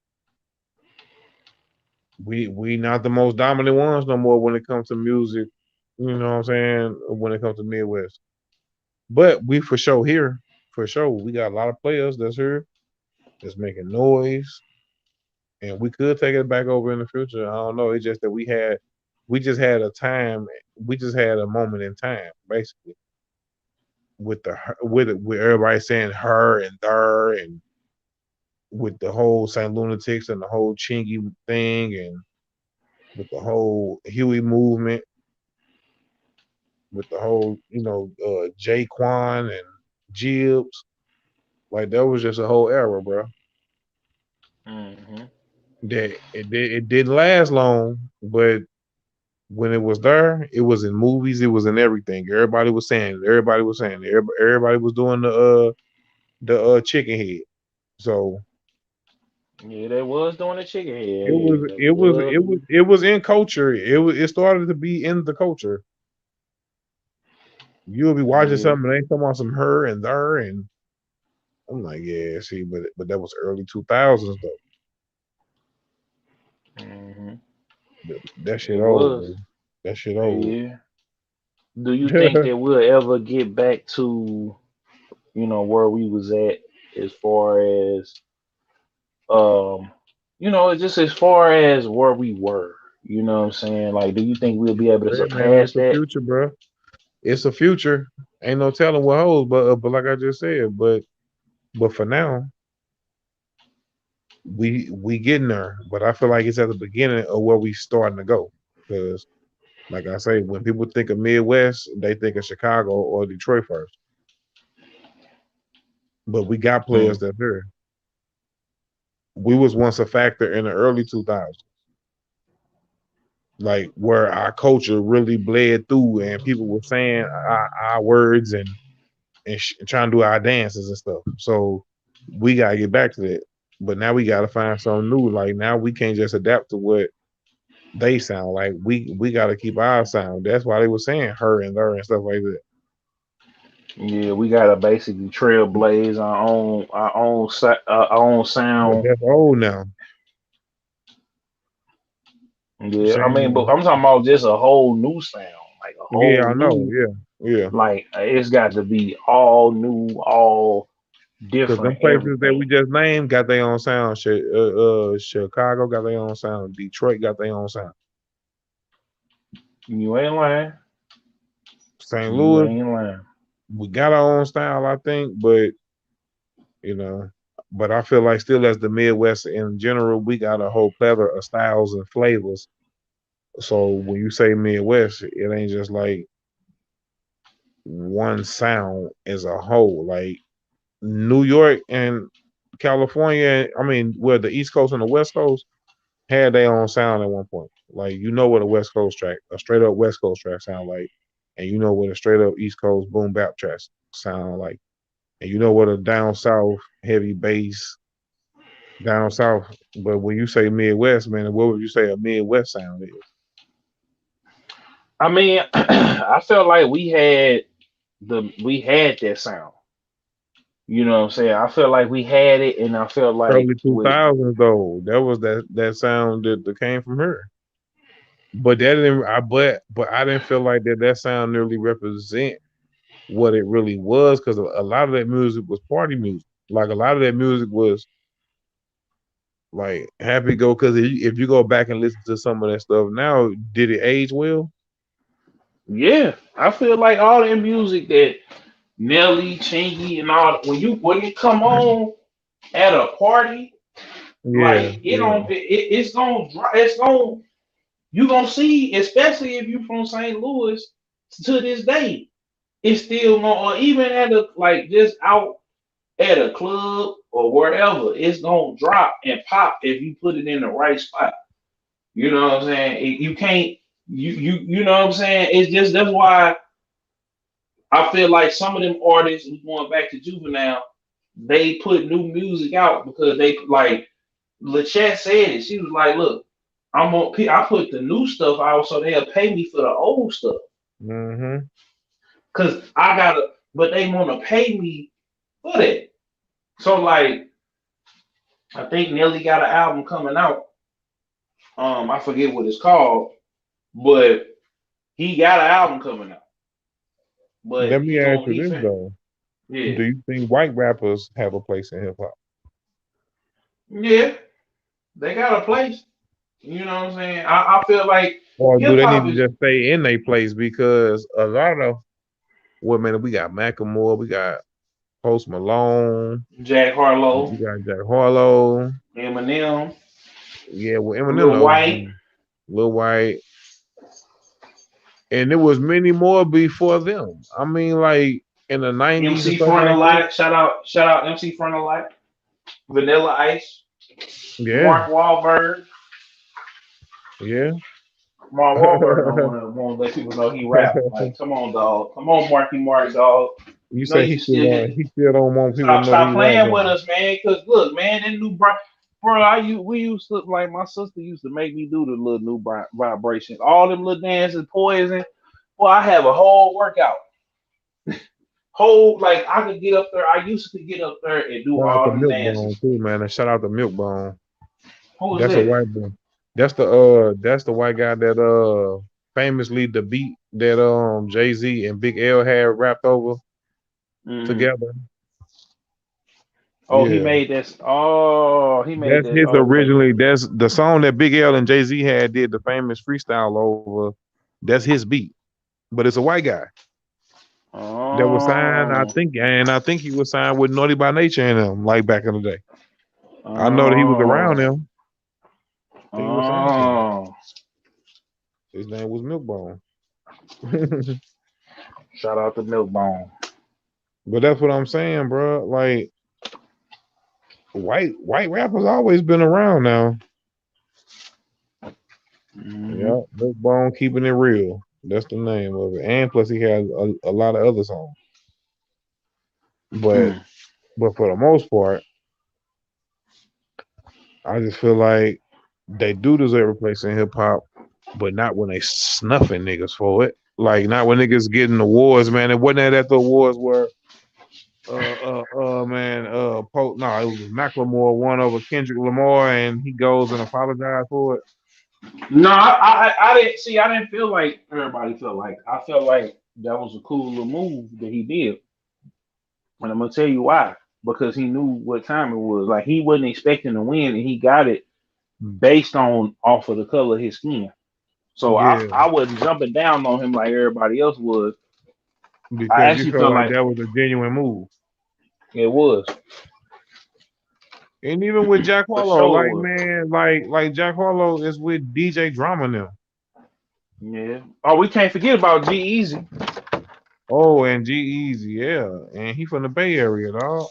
we not the most dominant ones no more when it comes to music. You know what I'm saying? When it comes to Midwest, but we for sure here. For sure, we got a lot of players that's here that's making noise, and we could take it back over in the future. I don't know. It's just that we just had a time, we just had a moment in time, basically, with with everybody saying her and their, and with the whole Saint Lunatics and the whole Chingy thing, and with the whole Huey movement, with the whole Jaquan and Gibbs. Like that was just a whole era, bro. Mm-hmm. That it didn't last long, but when it was there, it was in movies, it was in everything. Everybody was saying it. Everybody was saying it. Everybody was doing the chicken head. So Yeah, they was doing the chicken head. it Yeah, was they it was was. it was it was in culture. It started to be in the culture. You'll be watching Yeah. something and they come on some her and there, and I'm like, yeah, see, but that was early 2000s though. Mm-hmm. That It shit old, was. bro. That shit old. Yeah. Do you think that we'll ever get back to, where we was at as far as, um, just as far as where we were? You know what I'm saying? Like, do you think we'll be able to Hey, man, surpass it's the that? future, bro. It's a future. Ain't no telling what holds, but like I just said, but for now, we getting there. But I feel like it's at the beginning of where we starting to go. Because like I say, when people think of Midwest, they think of Chicago or Detroit first. But we got players Mm. that here. We was once a factor in the early 2000s, like where our culture really bled through, and people were saying our words and trying to do our dances and stuff. So we gotta get back to that. But now we gotta find something new. Like now we can't just adapt to what they sound like. We gotta keep our sound. That's why they were saying her and their and stuff like that. Yeah, we gotta basically trailblaze our own But sound. that's old now. Yeah, I mean, but Saying I'm talking about just a whole new sound, like a yeah, whole I know. new, Yeah, yeah. like it's got to be all new, all Because them different, places that we everything. just named got their own sound. Chicago got their own sound. Detroit got their own sound. You ain't lying. St. You Louis, ain't lying. we got our own style, I think, but you know, but I feel like still as the Midwest in general, we got a whole plethora of styles and flavors. So when you say Midwest, it ain't just like one sound as a whole. Like New York and California, I mean, where the East Coast and the West Coast had their own sound at one point. Like you know what a West Coast track, a straight up West Coast track sound like, and you know what a straight up East Coast boom bap track sound like, and you know what a down south heavy bass down south. But when you say Midwest, man, what would you say a Midwest sound is? I mean, I felt like we had that sound. You know what I'm saying? I felt like we had it, and I felt like Early 2000s though, that was that sound that came from her. But that didn't. But I didn't feel like that sound nearly represent what it really was, because a lot of that music was party music. Like a lot of that music was like happy go. Because if you go back and listen to some of that stuff now, did it age well? yeah, I feel like all the music that Nelly, Chingy, and all when it come on at a party, Yeah, like yeah. it's gonna you gonna see, especially if you from St. Louis to this day. it's still going, or even at a like just out at a club or wherever, it's gonna drop and pop if you put it in the right spot. You know what I'm saying? You can't. You know what I'm saying? It's just that's why I feel like some of them artists, we going back to Juvenile, they put new music out because they like LaChat said it. She was like, "Look, I put the new stuff out so they'll pay me for the old stuff Mm-hmm. because I gotta, but they want to pay me for that." So like, I think Nelly got an album coming out. I forget what it's called, but he got an album coming out. Let But me he ask going you he this though: yeah, do you think white rappers have a place in hip hop, yeah, they got a place. You know what I'm saying? I feel like or do hip they need hop to is just stay in their place? Because a lot of well, man, we got Macklemore, we got Post Malone, Jack Harlow, we got Jack Harlow. Eminem, Yeah, well, Eminem, Lil no, White, Lil White, and there was many more before them. I mean, like in the '90s and MC stuff like that. Frontalite. Shout out MC Frontalite, Vanilla Ice, Yeah, Mark Wahlberg. yeah. Mark Wahlberg don't want to let people know he rapping. Like, come on, dog. Come on, Marky Mark, dog. You You know say you can still get. he still don't want people to Stop know that he playing with rapping. us, man. Cause look, man, that new bro, we used to like my sister used to make me do the little new vibrations, all them little dances, poison. Well, I have a whole workout, whole like I could get up there. I used to get up there and do Shout out to all them Milk Bone dances. too, man. And shout out to Milk Bone. Who was That's a that? white boy. That's the white guy that famously the beat that Jay-Z and Big L had rapped over Hmm. together. Oh, he Yeah. made this. Oh, he made That's that. his Okay. originally. That's the song that Big L and Jay Z had did the famous freestyle over. That's his beat, but it's a white guy that was signed. Oh. I think he was signed with Naughty by Nature in him, like back in the day. I know that he was around Oh. him. I think he was signed to him. Oh. His name was Milkbone. Shout out to Milkbone. But that's what I'm saying, bro. Like white rappers always been around now. Hmm. Yeah, Milkbone keeping it real. That's the name of it. And plus he has a lot of other songs. But Hmm. for the most part, I just feel like they do deserve a place in hip hop, but not when they snuffing niggas for it. Like not when niggas getting awards, man. It wasn't that at the awards where man no, it was Macklemore won over Kendrick Lamar and he goes and apologized for it. No, I didn't see. I didn't feel like everybody felt like. I felt like that was a cool little move that he did, and I'm gonna tell you why. Because he knew what time it was. Like he wasn't expecting to win, and he got it based on off of the color of his skin. So Yeah, I wasn't jumping down on him like everybody else was. I because you actually felt felt like like that was a genuine move. it was And even with Jack for Harlow, sure. It like was. man, like Jack Harlow is with DJ Drama now. Yeah. Oh, we can't forget about G Easy. Oh, and G Easy, yeah, and he from the Bay Area, dog.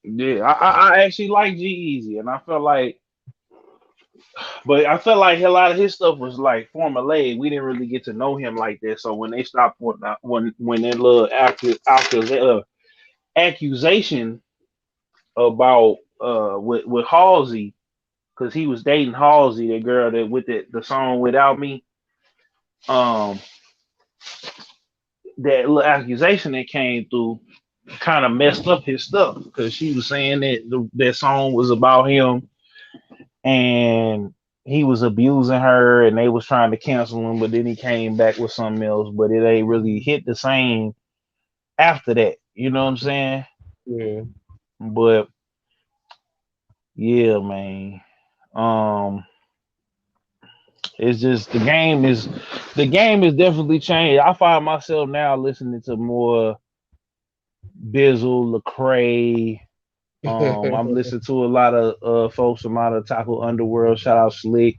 Yeah, I actually like G Easy, and I felt like, but I felt like a lot of his stuff was like formulaic. We didn't really get to know him like that. So when they stopped when that little accusation about with Halsey, because he was dating Halsey, the girl that with the song Without Me, um, that little accusation that came through kind of messed up his stuff because she was saying that that song was about him and he was abusing her and they was trying to cancel him, but then he came back with something else, but it ain't really hit the same after that. You know what I'm saying? Yeah, But yeah, man. Um it's just the game is definitely changed. I find myself now listening to more Bizzle, Lecrae. I'm listening to a lot of folks from out of Taco Underworld. Shout out Slick.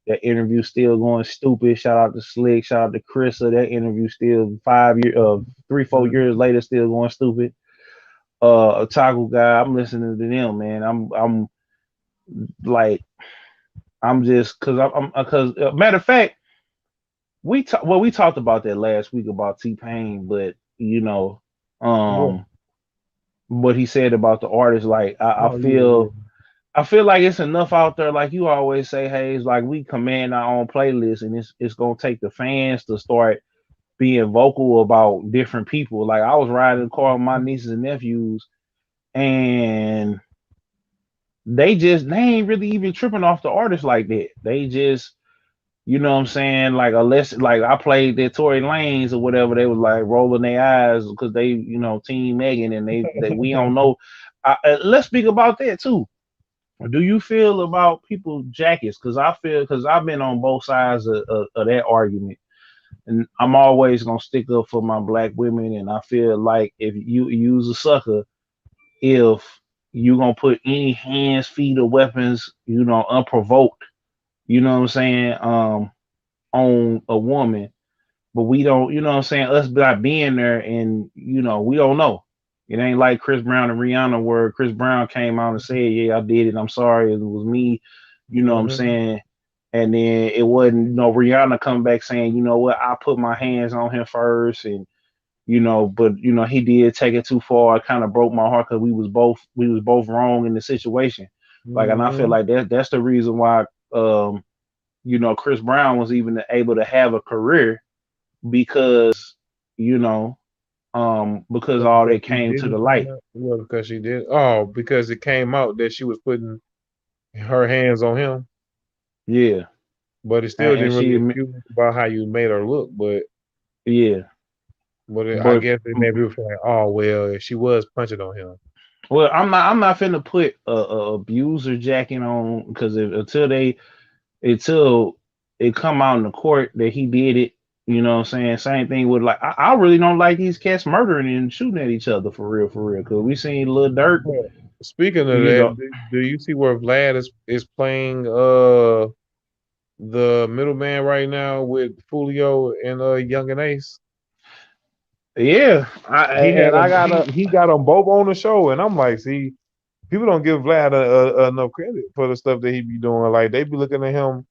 That interview still going stupid. Shout out to Slick. Shout out to Chrissa. That interview still 3, 4 years Mhm. later, still going stupid. Otaku guy. I'm listening to them, man. I'm like, I'm just because matter of fact, we talked about that last week about T Pain, but What? um, what he said about the artist, like Oh yeah, I feel like it's enough out there, like you always say, hey, it's like we command our own playlist, and it's gonna take the fans to start being vocal about different people. Like I was riding the car with my nieces and nephews, and they ain't really even tripping off the artist like that. They just what I'm saying, like unless like I played their Tory Lanes or whatever, they was like rolling their eyes because they Team Megan, and they we don't know. Let's speak about that too. Do you feel about people jackets? Because I feel because I've been on both sides of that argument, and I'm always gonna stick up for my black women. And I feel like if you use a sucker, if you gonna put any hands, feet, or weapons, unprovoked, what I'm saying, on a woman, but we don't, what I'm saying, us not being there, and we don't know. It ain't like Chris Brown and Rihanna, where Chris Brown came out and said, "Yeah, I did it. I'm sorry, it was me." You know what I'm hmm saying? And then it wasn't, Rihanna coming back saying, "You know what? I put my hands on him first," and but he did take it too far. It kind of broke my heart because we was both wrong in the situation. Like, and I feel hmm like that's the reason why, Chris Brown was even able to have a career because you know because all Because that she came to the didn't light. come out. Well, because she did. Oh, because it came out that she was putting her hands on him, Yeah, but it still and didn't she, really accuse about how you made her look. yeah, I but guess it made people feel like, oh well, she was punching on him. well, I'm not finna put a abuser jacket on because until it come out in the court that he did it. You know what I'm saying? Same thing with, like, I really don't like these cats murdering and shooting at each other for real. Cause we seen Lil Durk, Well, speaking of you that, know. do you see where Vlad is playing the middleman right now with Fulio and Young and Ace? Yeah, He had and I them. gotta. He got them both on the show, and I'm like, see, people don't give Vlad enough credit for the stuff that he be doing. Like they be looking at him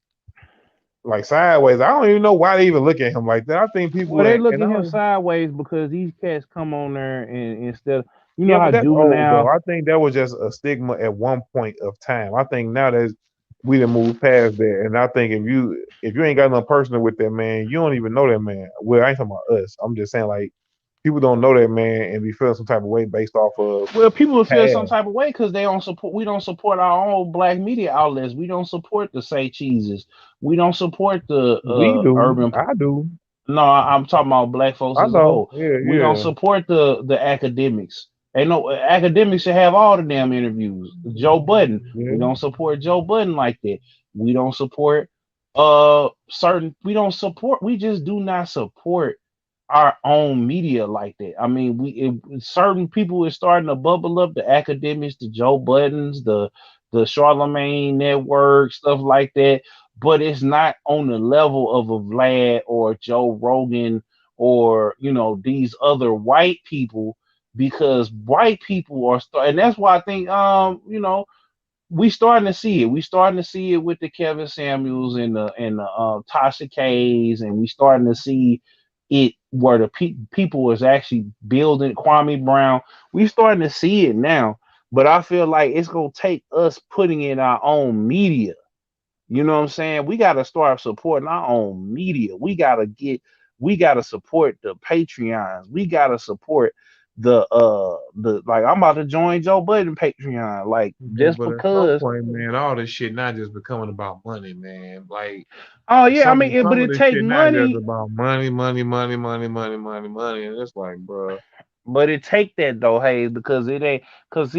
like sideways. I don't even know why they even look at him like that. I think Well, people they and look I at him don't. sideways because these cats come on there and instead, Yeah, how but that's old though. juvenile. I think that was just a stigma at one point of time. I think now that we done moved past that, and I think if you ain't got no personal with that man, you don't even know that man. Well, I ain't talking about us. I'm just saying like people don't know that man and be feeling some type of way based off of Well, people will feel some past. type of way because they don't support. We don't support our own black media outlets. We don't support the Say Cheeses. We don't support the We do. urban. I do. No, I'm talking about black folks I as a know. whole. Yeah, We don't yeah. support the academics. Ain't no academics should have all the damn interviews. Joe Budden. We Yeah. don't support Joe Budden like that. We don't support certain. We don't support. We just do not support our own media like that. I mean, certain people is starting to bubble up. The academics, the Joe Buttons, the Charlemagne Network, stuff like that. But it's not on the level of a Vlad or Joe Rogan or these other white people, because white people and that's why I think we starting to see it. We starting to see it with the Kevin Samuels and the Tasha K's, and we starting to see it where the people is actually building Kwame Brown. We starting to see it now, but I feel like it's gonna take us putting in our own media. You know what I'm saying? We got to start supporting our own media. We got to support the Patreons. We got to support the like, I'm about to join Joe Budden Patreon, like, Yeah, just but at some because. point, man, all this shit not just becoming about money, man. Like Oh yeah, I mean, but some of it this take shit not just money. about money, money, money, money, money, money, money. And it's like, bro, But it take that though, Hayes, because it ain't, because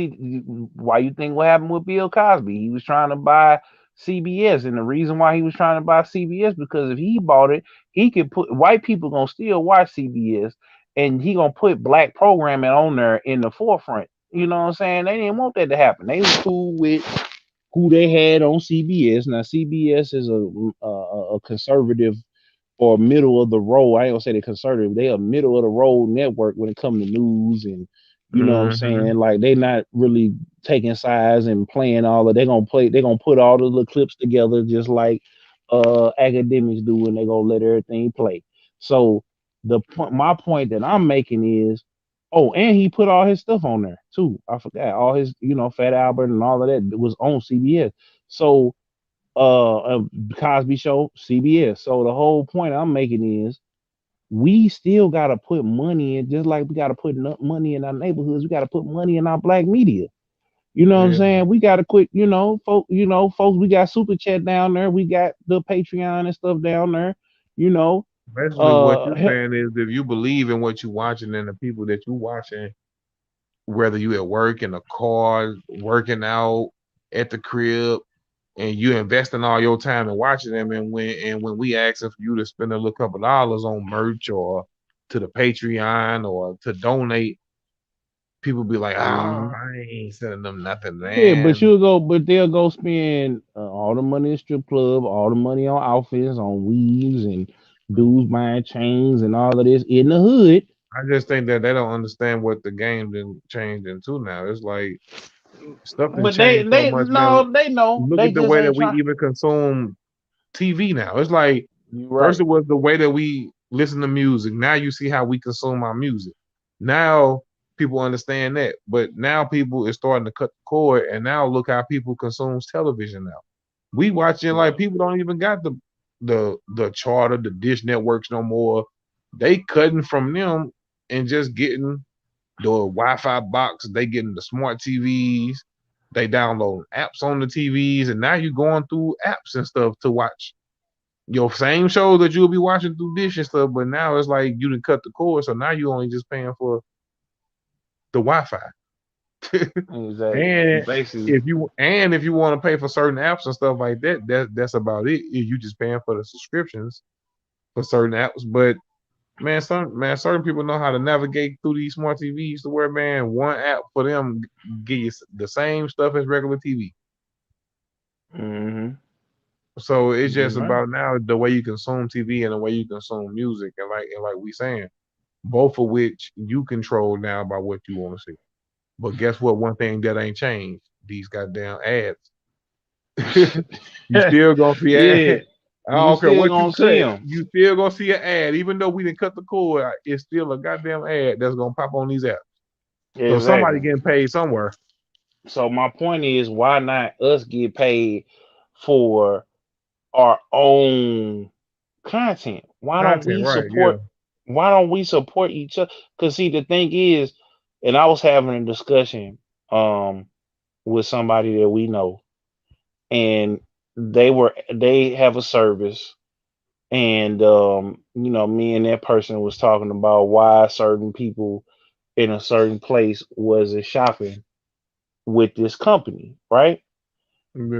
why you think what happened with Bill Cosby? He was trying to buy CBS, and the reason why he was trying to buy CBS, because if he bought it, he could put white people gonna still watch CBS, and he gonna put black programming on there in the forefront. You know what I'm saying? They didn't want that to happen. They was cool with who they had on CBS. Now CBS is a conservative or middle of the road. I ain't gonna say they're conservative. They a middle of the road network when it comes to news and you know what I'm Mm-hmm. saying. Like they not really taking sides and playing all of. They gonna play. They gonna put all of the clips together just like academics do, and they gonna let everything play. So my point that I'm making is, oh, and he put all his stuff on there too. I forgot all his, Fat Albert and all of that was on CBS. So Cosby Show, CBS. So the whole point I'm making is we still gotta put money in, just like we gotta put money in our neighborhoods. We gotta put money in our black media. You know what I'm Yeah. saying? We gotta quit, folks. We got super chat down there. We got the Patreon and stuff down there. You know, Basically, what you're help. saying is if you believe in what you're watching and the people that you're watching, whether you at work, in the car, working out, at the crib, and you investing all your time in watching them, and when we ask for you to spend a little couple dollars on merch or to the Patreon or to donate, people be like, "Ah, Mhm. I ain't sending them nothing, Yeah, but man." they'll go spend all the money in strip club, all the money on outfits, on weaves, and dudes buying chains and all of this in the hood. I just think that they don't understand what the game done changed into now. It's like stuff done But they changed so they much, man. no, they know. Look They at the just way that ain't we trying. even consume TV now. It's like You're first right. it was the way that we listen to music. Now you see how we consume our music. Now people understand that, but now people is starting to cut the cord, and now look how people consume television now. We watching like people don't even got the charter, the dish networks no more. They cutting from them and just getting the Wi-Fi box. They getting the smart TVs. They download apps on the TVs, and now you're going through apps and stuff to watch your same show that you'll be watching through dish and stuff. But now it's like you didn't cut the cord, so now you only just paying for the Wi-Fi. Exactly. And Basically, if you want to pay for certain apps and stuff like that, that's about it. You just paying for the subscriptions for certain apps. But certain people know how to navigate through these smart TVs to where one app for them give you the same stuff as regular TV. hmm So it's you're just right. about now the way you consume TV and the way you consume music, and like we saying, both of which you control now by what you want to see. But guess what? One thing that ain't changed: these goddamn ads. You still gonna see Yeah, ads. I you don't care still what you gonna see cut. them. You still gonna see an ad, even though we didn't cut the cord. It's still a goddamn ad that's gonna pop on these apps. So somebody Exactly. getting paid somewhere. So my point is, why not us get paid for our own content? Why don't Content, we right? Yeah. support? Why don't we support each other? Because see, the thing is, and I was having a discussion with somebody that we know, and they have a service, and me and that person was talking about why certain people in a certain place wasn't shopping with this company, right?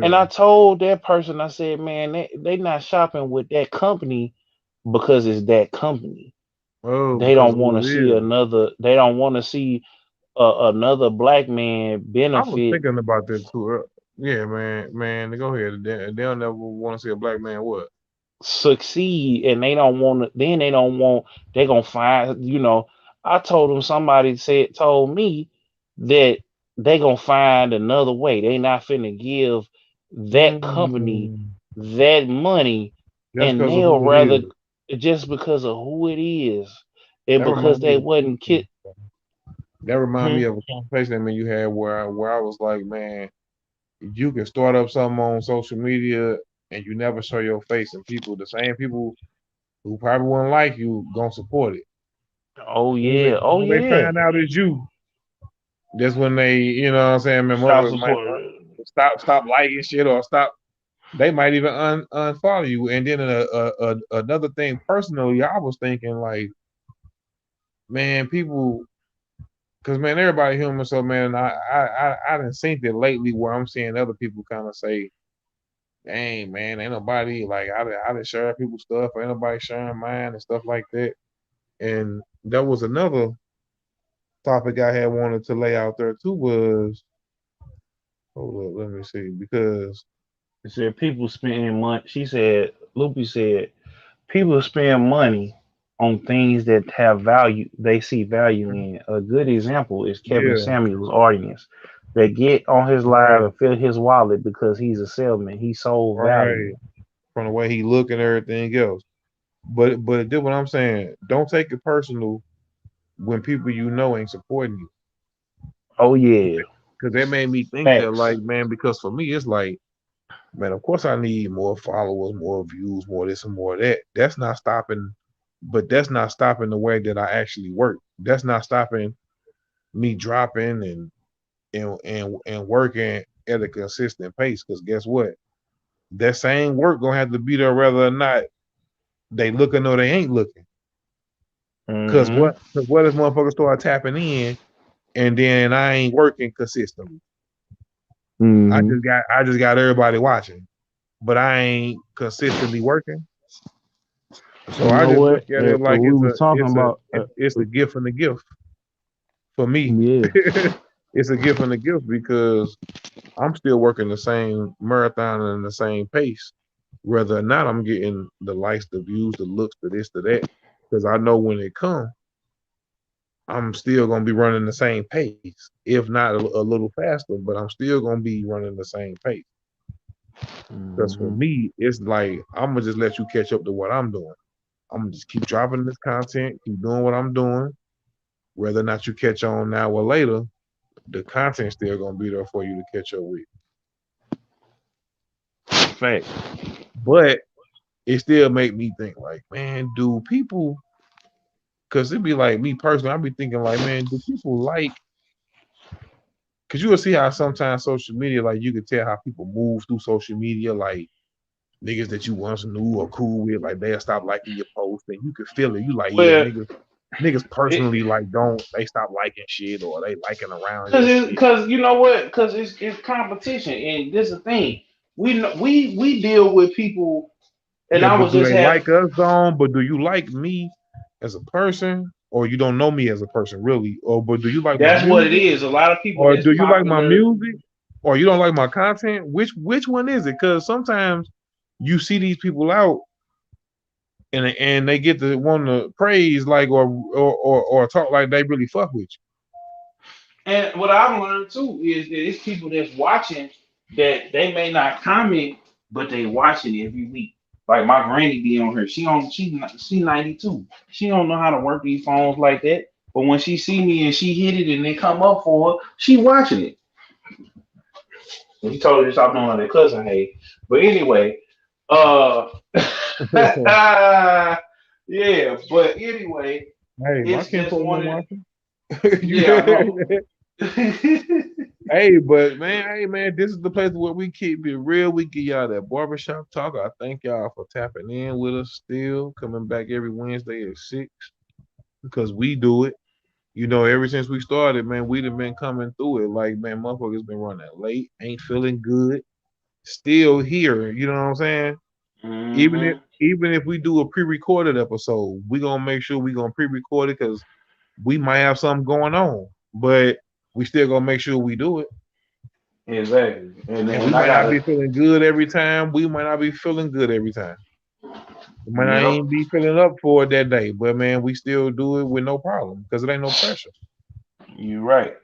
And Yeah. I told that person, I said, man, they not shopping with that company because it's that company. Oh, They because don't want to who see is? another. They don't want to see another black man I was benefit, thinking about that too. Yeah, man. Go ahead. They'll never want to see a black man what? succeed, and they don't want to. Then they don't want. They gonna find. I told them, somebody told me that they gonna find another way. They not finna give that company Mm, that money, just and because of they'll who it rather, is. just because of who it is, and That because reminds me they of wasn't kid. that remind Hmm? me of a conversation that you had where I was like, man, you can start up something on social media and you never show your face, and the same people who probably wouldn't like you, gonna support it. Oh When they yeah, oh when they yeah. find out it's you, that's when they, you know what I'm saying, man, Stop motherfuckers might support. stop liking shit or stop. They might even unfollow you. And then another thing, personally, I was thinking like, man, people, because man, everybody human. So man, I didn't think that lately where I'm seeing other people kind of say, "Dang man, ain't nobody like I didn't share people's stuff, ain't nobody sharing mine and stuff like that." And that was another topic I had wanted to lay out there too was Hold up, let me see. Because She said people spending money. She said, Loopy said, people spend money on things that have value. They see value in. A good example is Kevin yeah, Samuel's audience. They get on his live right, and fill his wallet because he's a salesman. He sold right. value. From the way he look and everything else. But this what I'm saying. Don't take it personal when people you know ain't supporting you. Oh yeah, Because that made me think that, facts. like, man, because for me, it's like, man, of course I need more followers, more views, more this and more of that. That's not stopping, but that's not stopping the way that I actually work. That's not stopping me dropping and working at a consistent pace. Because guess what? That same work gonna have to be there whether or not they looking or they ain't looking. Cause Mm-hmm. what? Cause what if motherfuckers start tapping in and then I ain't working consistently? Mm-hmm. I just got everybody watching, but I ain't consistently working. So You I know just look what? at it like We was talking about. it's a gift and a gift for me. Yeah. It's a gift and a gift because I'm still working the same marathon and the same pace, whether or not I'm getting the likes, the views, the looks, the this, the that. Because I know when it comes, I'm still gonna be running the same pace, if not a little faster, but I'm still gonna be running the same pace. Because for Mm-hmm. me, it's like I'm gonna just let you catch up to what I'm doing. I'm gonna just keep dropping this content, keep doing what I'm doing. Whether or not you catch on now or later, the content's still gonna be there for you to catch up with. Facts. But it still make me think like, man, do people? Because it'd be like me personally, I'd be thinking like, man, do people like? Because you will see how sometimes social media, like you can tell how people move through social media, like niggas that you once knew or cool with, like they'll stop liking your post, and you can feel it. You like, yeah, Well, niggas it, personally like don't they stop liking shit or they liking around cause your shit. you know what? Cause it's competition, and this is the thing. We deal with people, and Yeah, I but was do just they having. like us on? But do you like me as a person, or you don't know me as a person really? Or but do you like my That's what it music, is. A lot of people or that's do you like my popular. music, or you don't like my content? Which one is it? Because sometimes you see these people out and they get to want to praise like or talk like they really fuck with And what I've learned too is that it's people that's watching that they may not comment, but they watching every week. Like my granny be on her. She 92. She don't know how to work these phones like that. But when she see me and she hit it and they come up for her, she watching it. And he told her to stop doing that cousin hate. But anyway, uh you. yeah, but anyway, Hey, my it's just kinfolk been one of watching. yeah, I know. Hey, but man, hey man, this is the place where we keep it real. We give y'all that barbershop talk. I thank y'all for tapping in with us still, coming back every Wednesday at 6 because we do it. You know, ever since we started, man, we've been coming through it. Like, man, motherfuckers been running late, ain't feeling good, still here. You know what I'm saying? hmm Even if we do a pre-recorded episode, we gonna make sure we gonna pre-record it because we might have something going on, but we still gonna make sure we do it. Exactly. And And we then I might not gotta be feeling good every time. We might not be feeling good every time. We might not yep, even be feeling up for it that day. But man, we still do it with no problem because it ain't no pressure. you're right.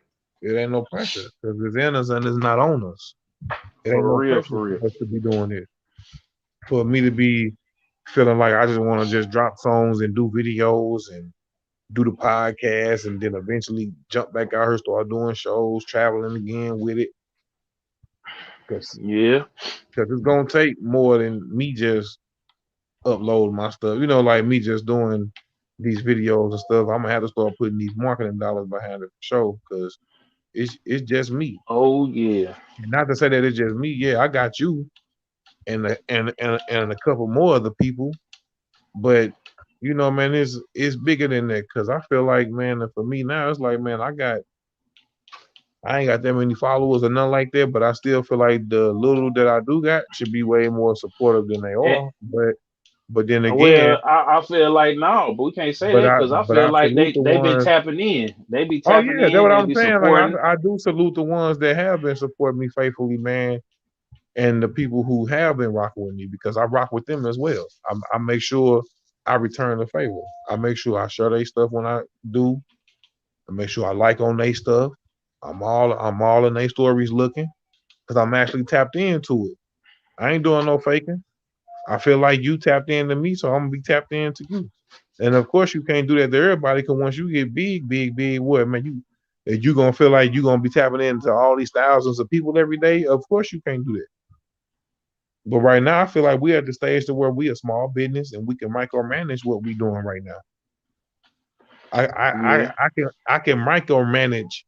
It ain't no pressure because it's in us and it's not on us. It ain't For no real, pressure for real. for us to be doing this. For me to be feeling like I just want to just drop songs and do videos and do the podcast and then eventually jump back out here, start doing shows, traveling again with it. Because Yeah. it's gonna take more than me just upload my stuff. You know, like me just doing these videos and stuff. I'm gonna have to start putting these marketing dollars behind it for sure because it's just me. Oh yeah. And not to say that it's just me. Yeah, I got you and a couple more other people, but you know, man, it's bigger than that because I feel like, man, for me now, it's like, man, I ain't got that many followers or nothing like that, but I still feel like the little that I do got should be way more supportive than they And, are. But But then again, Well, I feel like no, but we can't say that because I but feel I like salute the they been ones. tapping in. They be Oh tapping yeah, that's in. what They I'm be saying. Like supporting. I do salute the ones that have been supporting me faithfully, man, and the people who have been rocking with me because I rock with them as well. I make sure I return the favor. I make sure I share their stuff when I do. I make sure I like on their stuff. I'm all in their stories looking because I'm actually tapped into it. I ain't doing no faking. I feel like you tapped into me, so I'm gonna be tapped into you. And of course, you can't do that to everybody because once you get big, what man, you gonna feel like you gonna be tapping into all these thousands of people every day. Of course, you can't do that. But right now, I feel like we're at the stage to where we a small business and we can micromanage what we're doing right now. Yeah. I can micromanage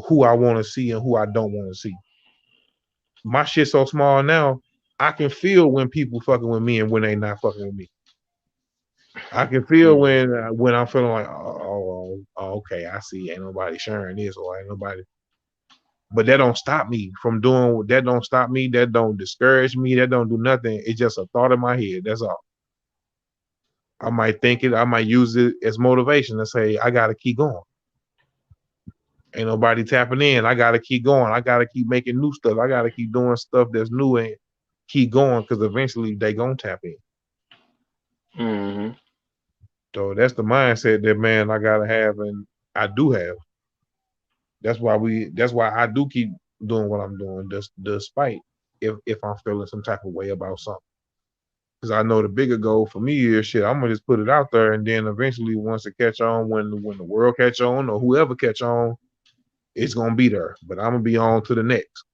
who I want to see and who I don't want to see. My shit's so small now, I can feel when people fucking with me and when they not fucking with me. I can feel Mm. when I'm feeling like, okay, I see, ain't nobody sharing this or ain't nobody. But that don't stop me from doing. That don't stop me. That don't discourage me. That don't do nothing. It's just a thought in my head. That's all. I might think it. I might use it as motivation to say I gotta keep going. Ain't nobody tapping in. I gotta keep going. I gotta keep making new stuff. I gotta keep doing stuff that's new and keep going because eventually they gonna tap in. Mm-hmm. So that's the mindset that man I gotta have and I do have. That's why I do keep doing what I'm doing, despite if I'm feeling some type of way about something. Because I know the bigger goal for me is shit, I'm gonna just put it out there and then eventually once it catch on, when the world catch on or whoever catch on, it's gonna be there. But I'm gonna be on to the next.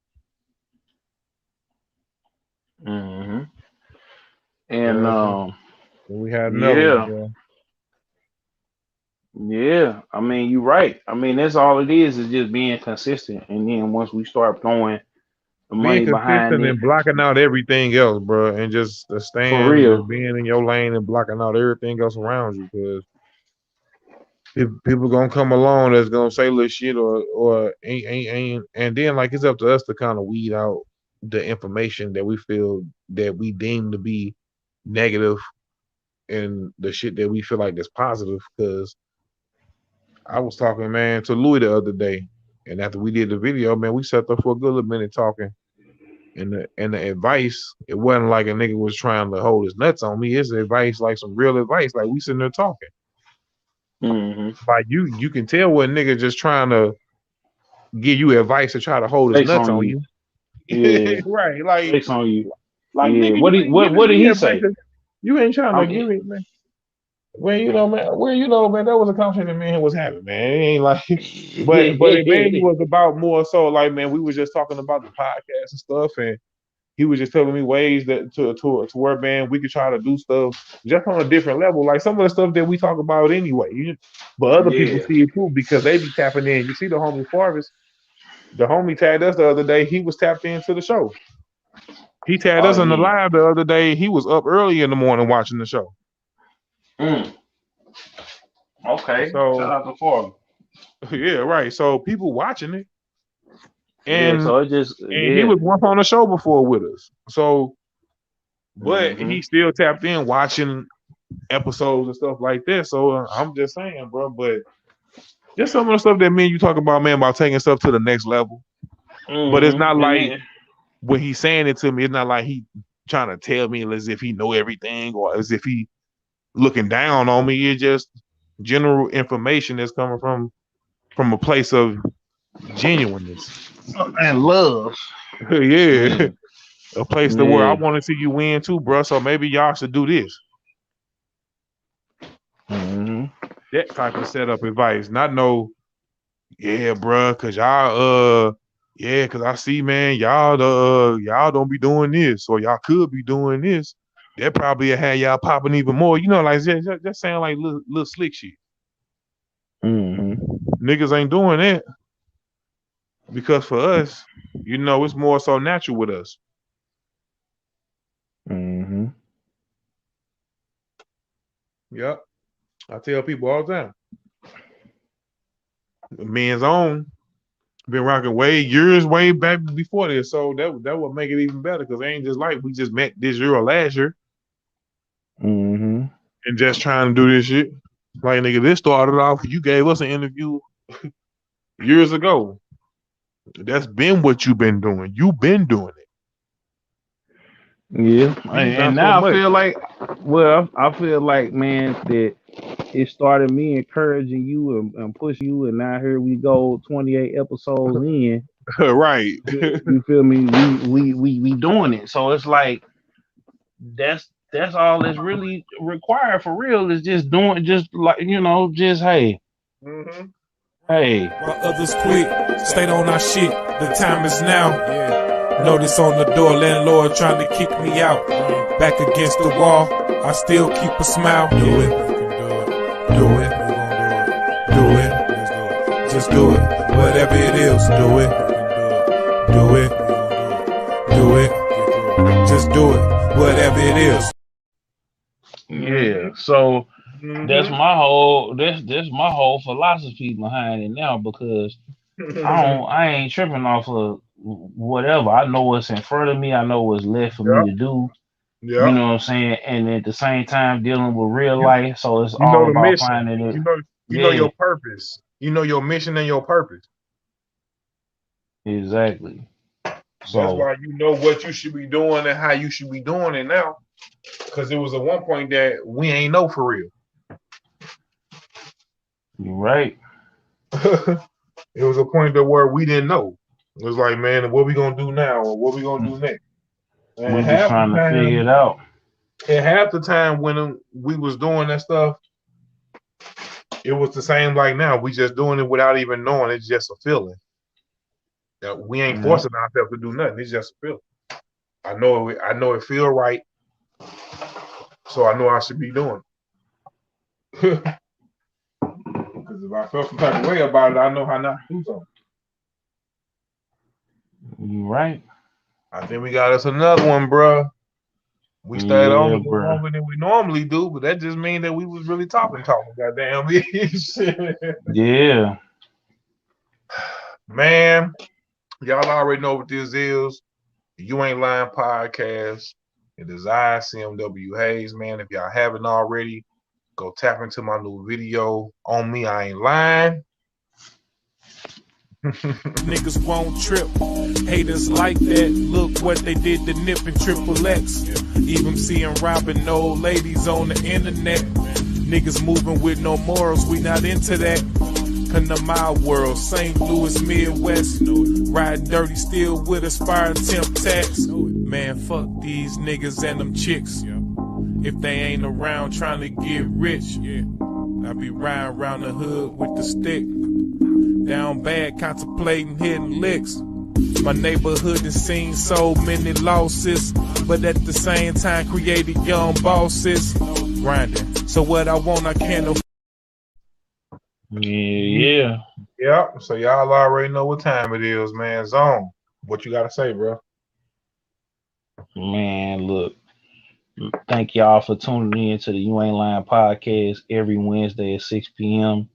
Mm-hmm. And Yeah, so we had another one, yeah, bro. yeah. I mean, you're right. I mean, that's all it is just being consistent. And then once we start throwing the Being money behind consistent it, and blocking out everything else, bro, and just for staying, real. just being in your lane and blocking out everything else around you, because people gonna come along that's gonna say little shit or ain't, and then like it's up to us to kind of weed out the information that we feel that we deem to be negative and the shit that we feel like that's positive. Because I was talking, man, to Louis the other day, and after we did the video, man, we sat there for a good little minute talking. And the advice, it wasn't like a nigga was trying to hold his nuts on me. It's advice, like some real advice. Like we sitting there talking. Mm-hmm. Like you can tell when nigga just trying to give you advice to try to hold his Flex nuts on on you. you. Yeah. Right. Flex on you. Like Yeah. nigga, you ain't What giving did me he advice. say? You ain't trying I to give mean, it, man. Man, that was a conversation man was having, man. It ain't like but it mainly was about more so like, man, we was just talking about the podcast and stuff, and he was just telling me ways that to where, man, we could try to do stuff just on a different level. Like some of the stuff that we talk about anyway. But other people yeah. see it too because they be tapping in. You see the homie Farvis, the homie tagged us the other day. He was tapped into the show. He tagged Oh us on the yeah. live the other day. He was up early in the morning watching the show. Mm. Okay. Shout So out to Forbes. yeah, right. So people watching it, Yeah. and So it just he yeah. was once on the show before with us. So, but Mm-hmm. he still tapped in watching episodes and stuff like that. So I'm just saying, bro. But just some of the stuff that me and you talk about, man, about taking stuff to the next level. But it's not Mm-hmm. And like then when he's saying it to me, it's not like he trying to tell me as if he know everything or as if he looking down on me. It's just general information that's coming from a place of genuineness. and love. Yeah. Mm. A place to where I Yeah. want to see you win too, bro. So maybe y'all should do this. Mm-hmm. That type of setup advice. Not no, yeah, bro, cause y'all yeah, cause I see, man, y'all don't be doing this, or y'all could be doing this. That probably had y'all popping even more. You know, like just saying like little slick shit. Mm-hmm. Niggas ain't doing that because for us, you know, it's more so natural with us. Mm-hmm. Yep. I tell people all the time. Men's own been rocking way back before this. So that would make it even better because it ain't just like we just met this year or last year. Mm-hmm. and just trying to do this shit. Like, nigga, this started off, you gave us an interview years ago. That's been what you've been doing. You've been doing it. Yeah. You've done And so now much. I feel like, man, that it started me encouraging you and pushing you, and now here we go, 28 episodes in. Right. You feel me? We doing it. So it's like that's all that's really required for real is just doing, just like, just hey. Mm-hmm. Hey. While others quit, stayed on our shit. The time is now. Notice on the door, landlord trying to kick me out. Back against the wall, I still keep a smile. Do it. Do it. Do it. Just do it. Whatever it is, do it. Do it. Do it. Just do it. Whatever it is. Yeah. So that's my whole my whole philosophy behind it now, because I ain't tripping off of whatever. I know what's in front of me. I know what's left for me to do. Yeah. You know what I'm saying? And at the same time dealing with real life. So it's You know all the about mission. finding it. You know your purpose. You know your mission and your purpose. Exactly. So that's why you know what you should be doing and how you should be doing it now. Because it was at one point that we ain't know for real. you're right. It was a point that where we didn't know. It was like, man, what we gonna do now, or what we gonna do next? And We're just trying to figure it out. And half the time when we was doing that stuff, it was the same like now. We just doing it without even knowing. It's just a feeling. We ain't forcing ourselves to do nothing. It's just a feeling. I know it feel right, so I know I should be doing it. Because if I felt some type of way about it, I know how not to do something. You're right. I think we got us another one, bro. We stayed on a little longer than we normally do, but that just means that we was really talking. Goddamn. Yeah. Man, y'all already know what this is. You Ain't Lying podcast. It is I, CMW Hayes, man. If y'all haven't already, go tap into my new video on me. I ain't lying. Niggas won't trip. Haters like that. Look what they did to Nip and Triple X. Even seeing robbing old ladies on the internet. Niggas moving with no morals. We not into that. Come to my world, St. Louis, Midwest. Riding dirty still with us, fire attempt tax. Man, fuck these niggas and them chicks. If they ain't around trying to get rich, I be riding around the hood with the stick. Down bad, contemplating hitting licks. My neighborhood has seen so many losses, but at the same time created young bosses. Grinding, so what I want I can't afford. Yeah. Yep. So y'all already know what time it is, man. Zone. What you gotta say, bro? Man, look. Thank y'all for tuning in to the You Ain't Lying podcast every Wednesday at 6 p.m.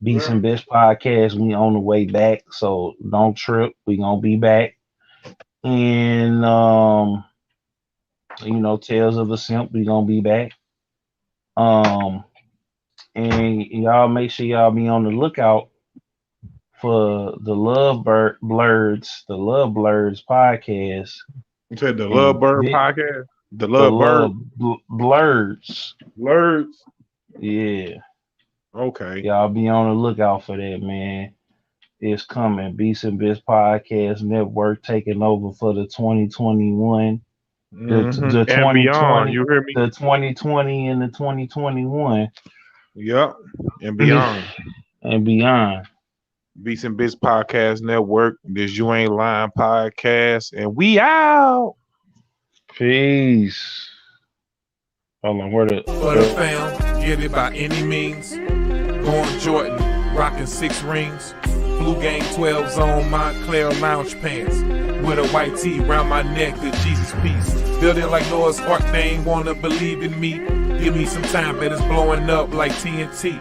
Beats and Best podcast. We on the way back, so don't trip. We gonna be back. And Tales of a Simp, we gonna be back. And y'all make sure y'all be on the lookout for the Love Blurs podcast. You said the Love Bird podcast? The Love Blurs. Blurs? Yeah. Okay. Y'all be on the lookout for that, man. It's coming. Beats and Bits Podcast Network taking over for the 2021. The 2020, beyond, you hear me? The 2020 and the 2021. Yep. And beyond. And beyond. Beats and Bits Podcast Network. This You Ain't Lying podcast. And we out. Peace. Hold on, For the fam, get it by any means. Going Jordan, rocking 6 rings. Blue Gang 12s on Montclair lounge pants. With a white tee round my neck, the Jesus piece. Building like Noah's Ark, they ain't wanna believe in me. Give me some time, but it's blowing up like TNT.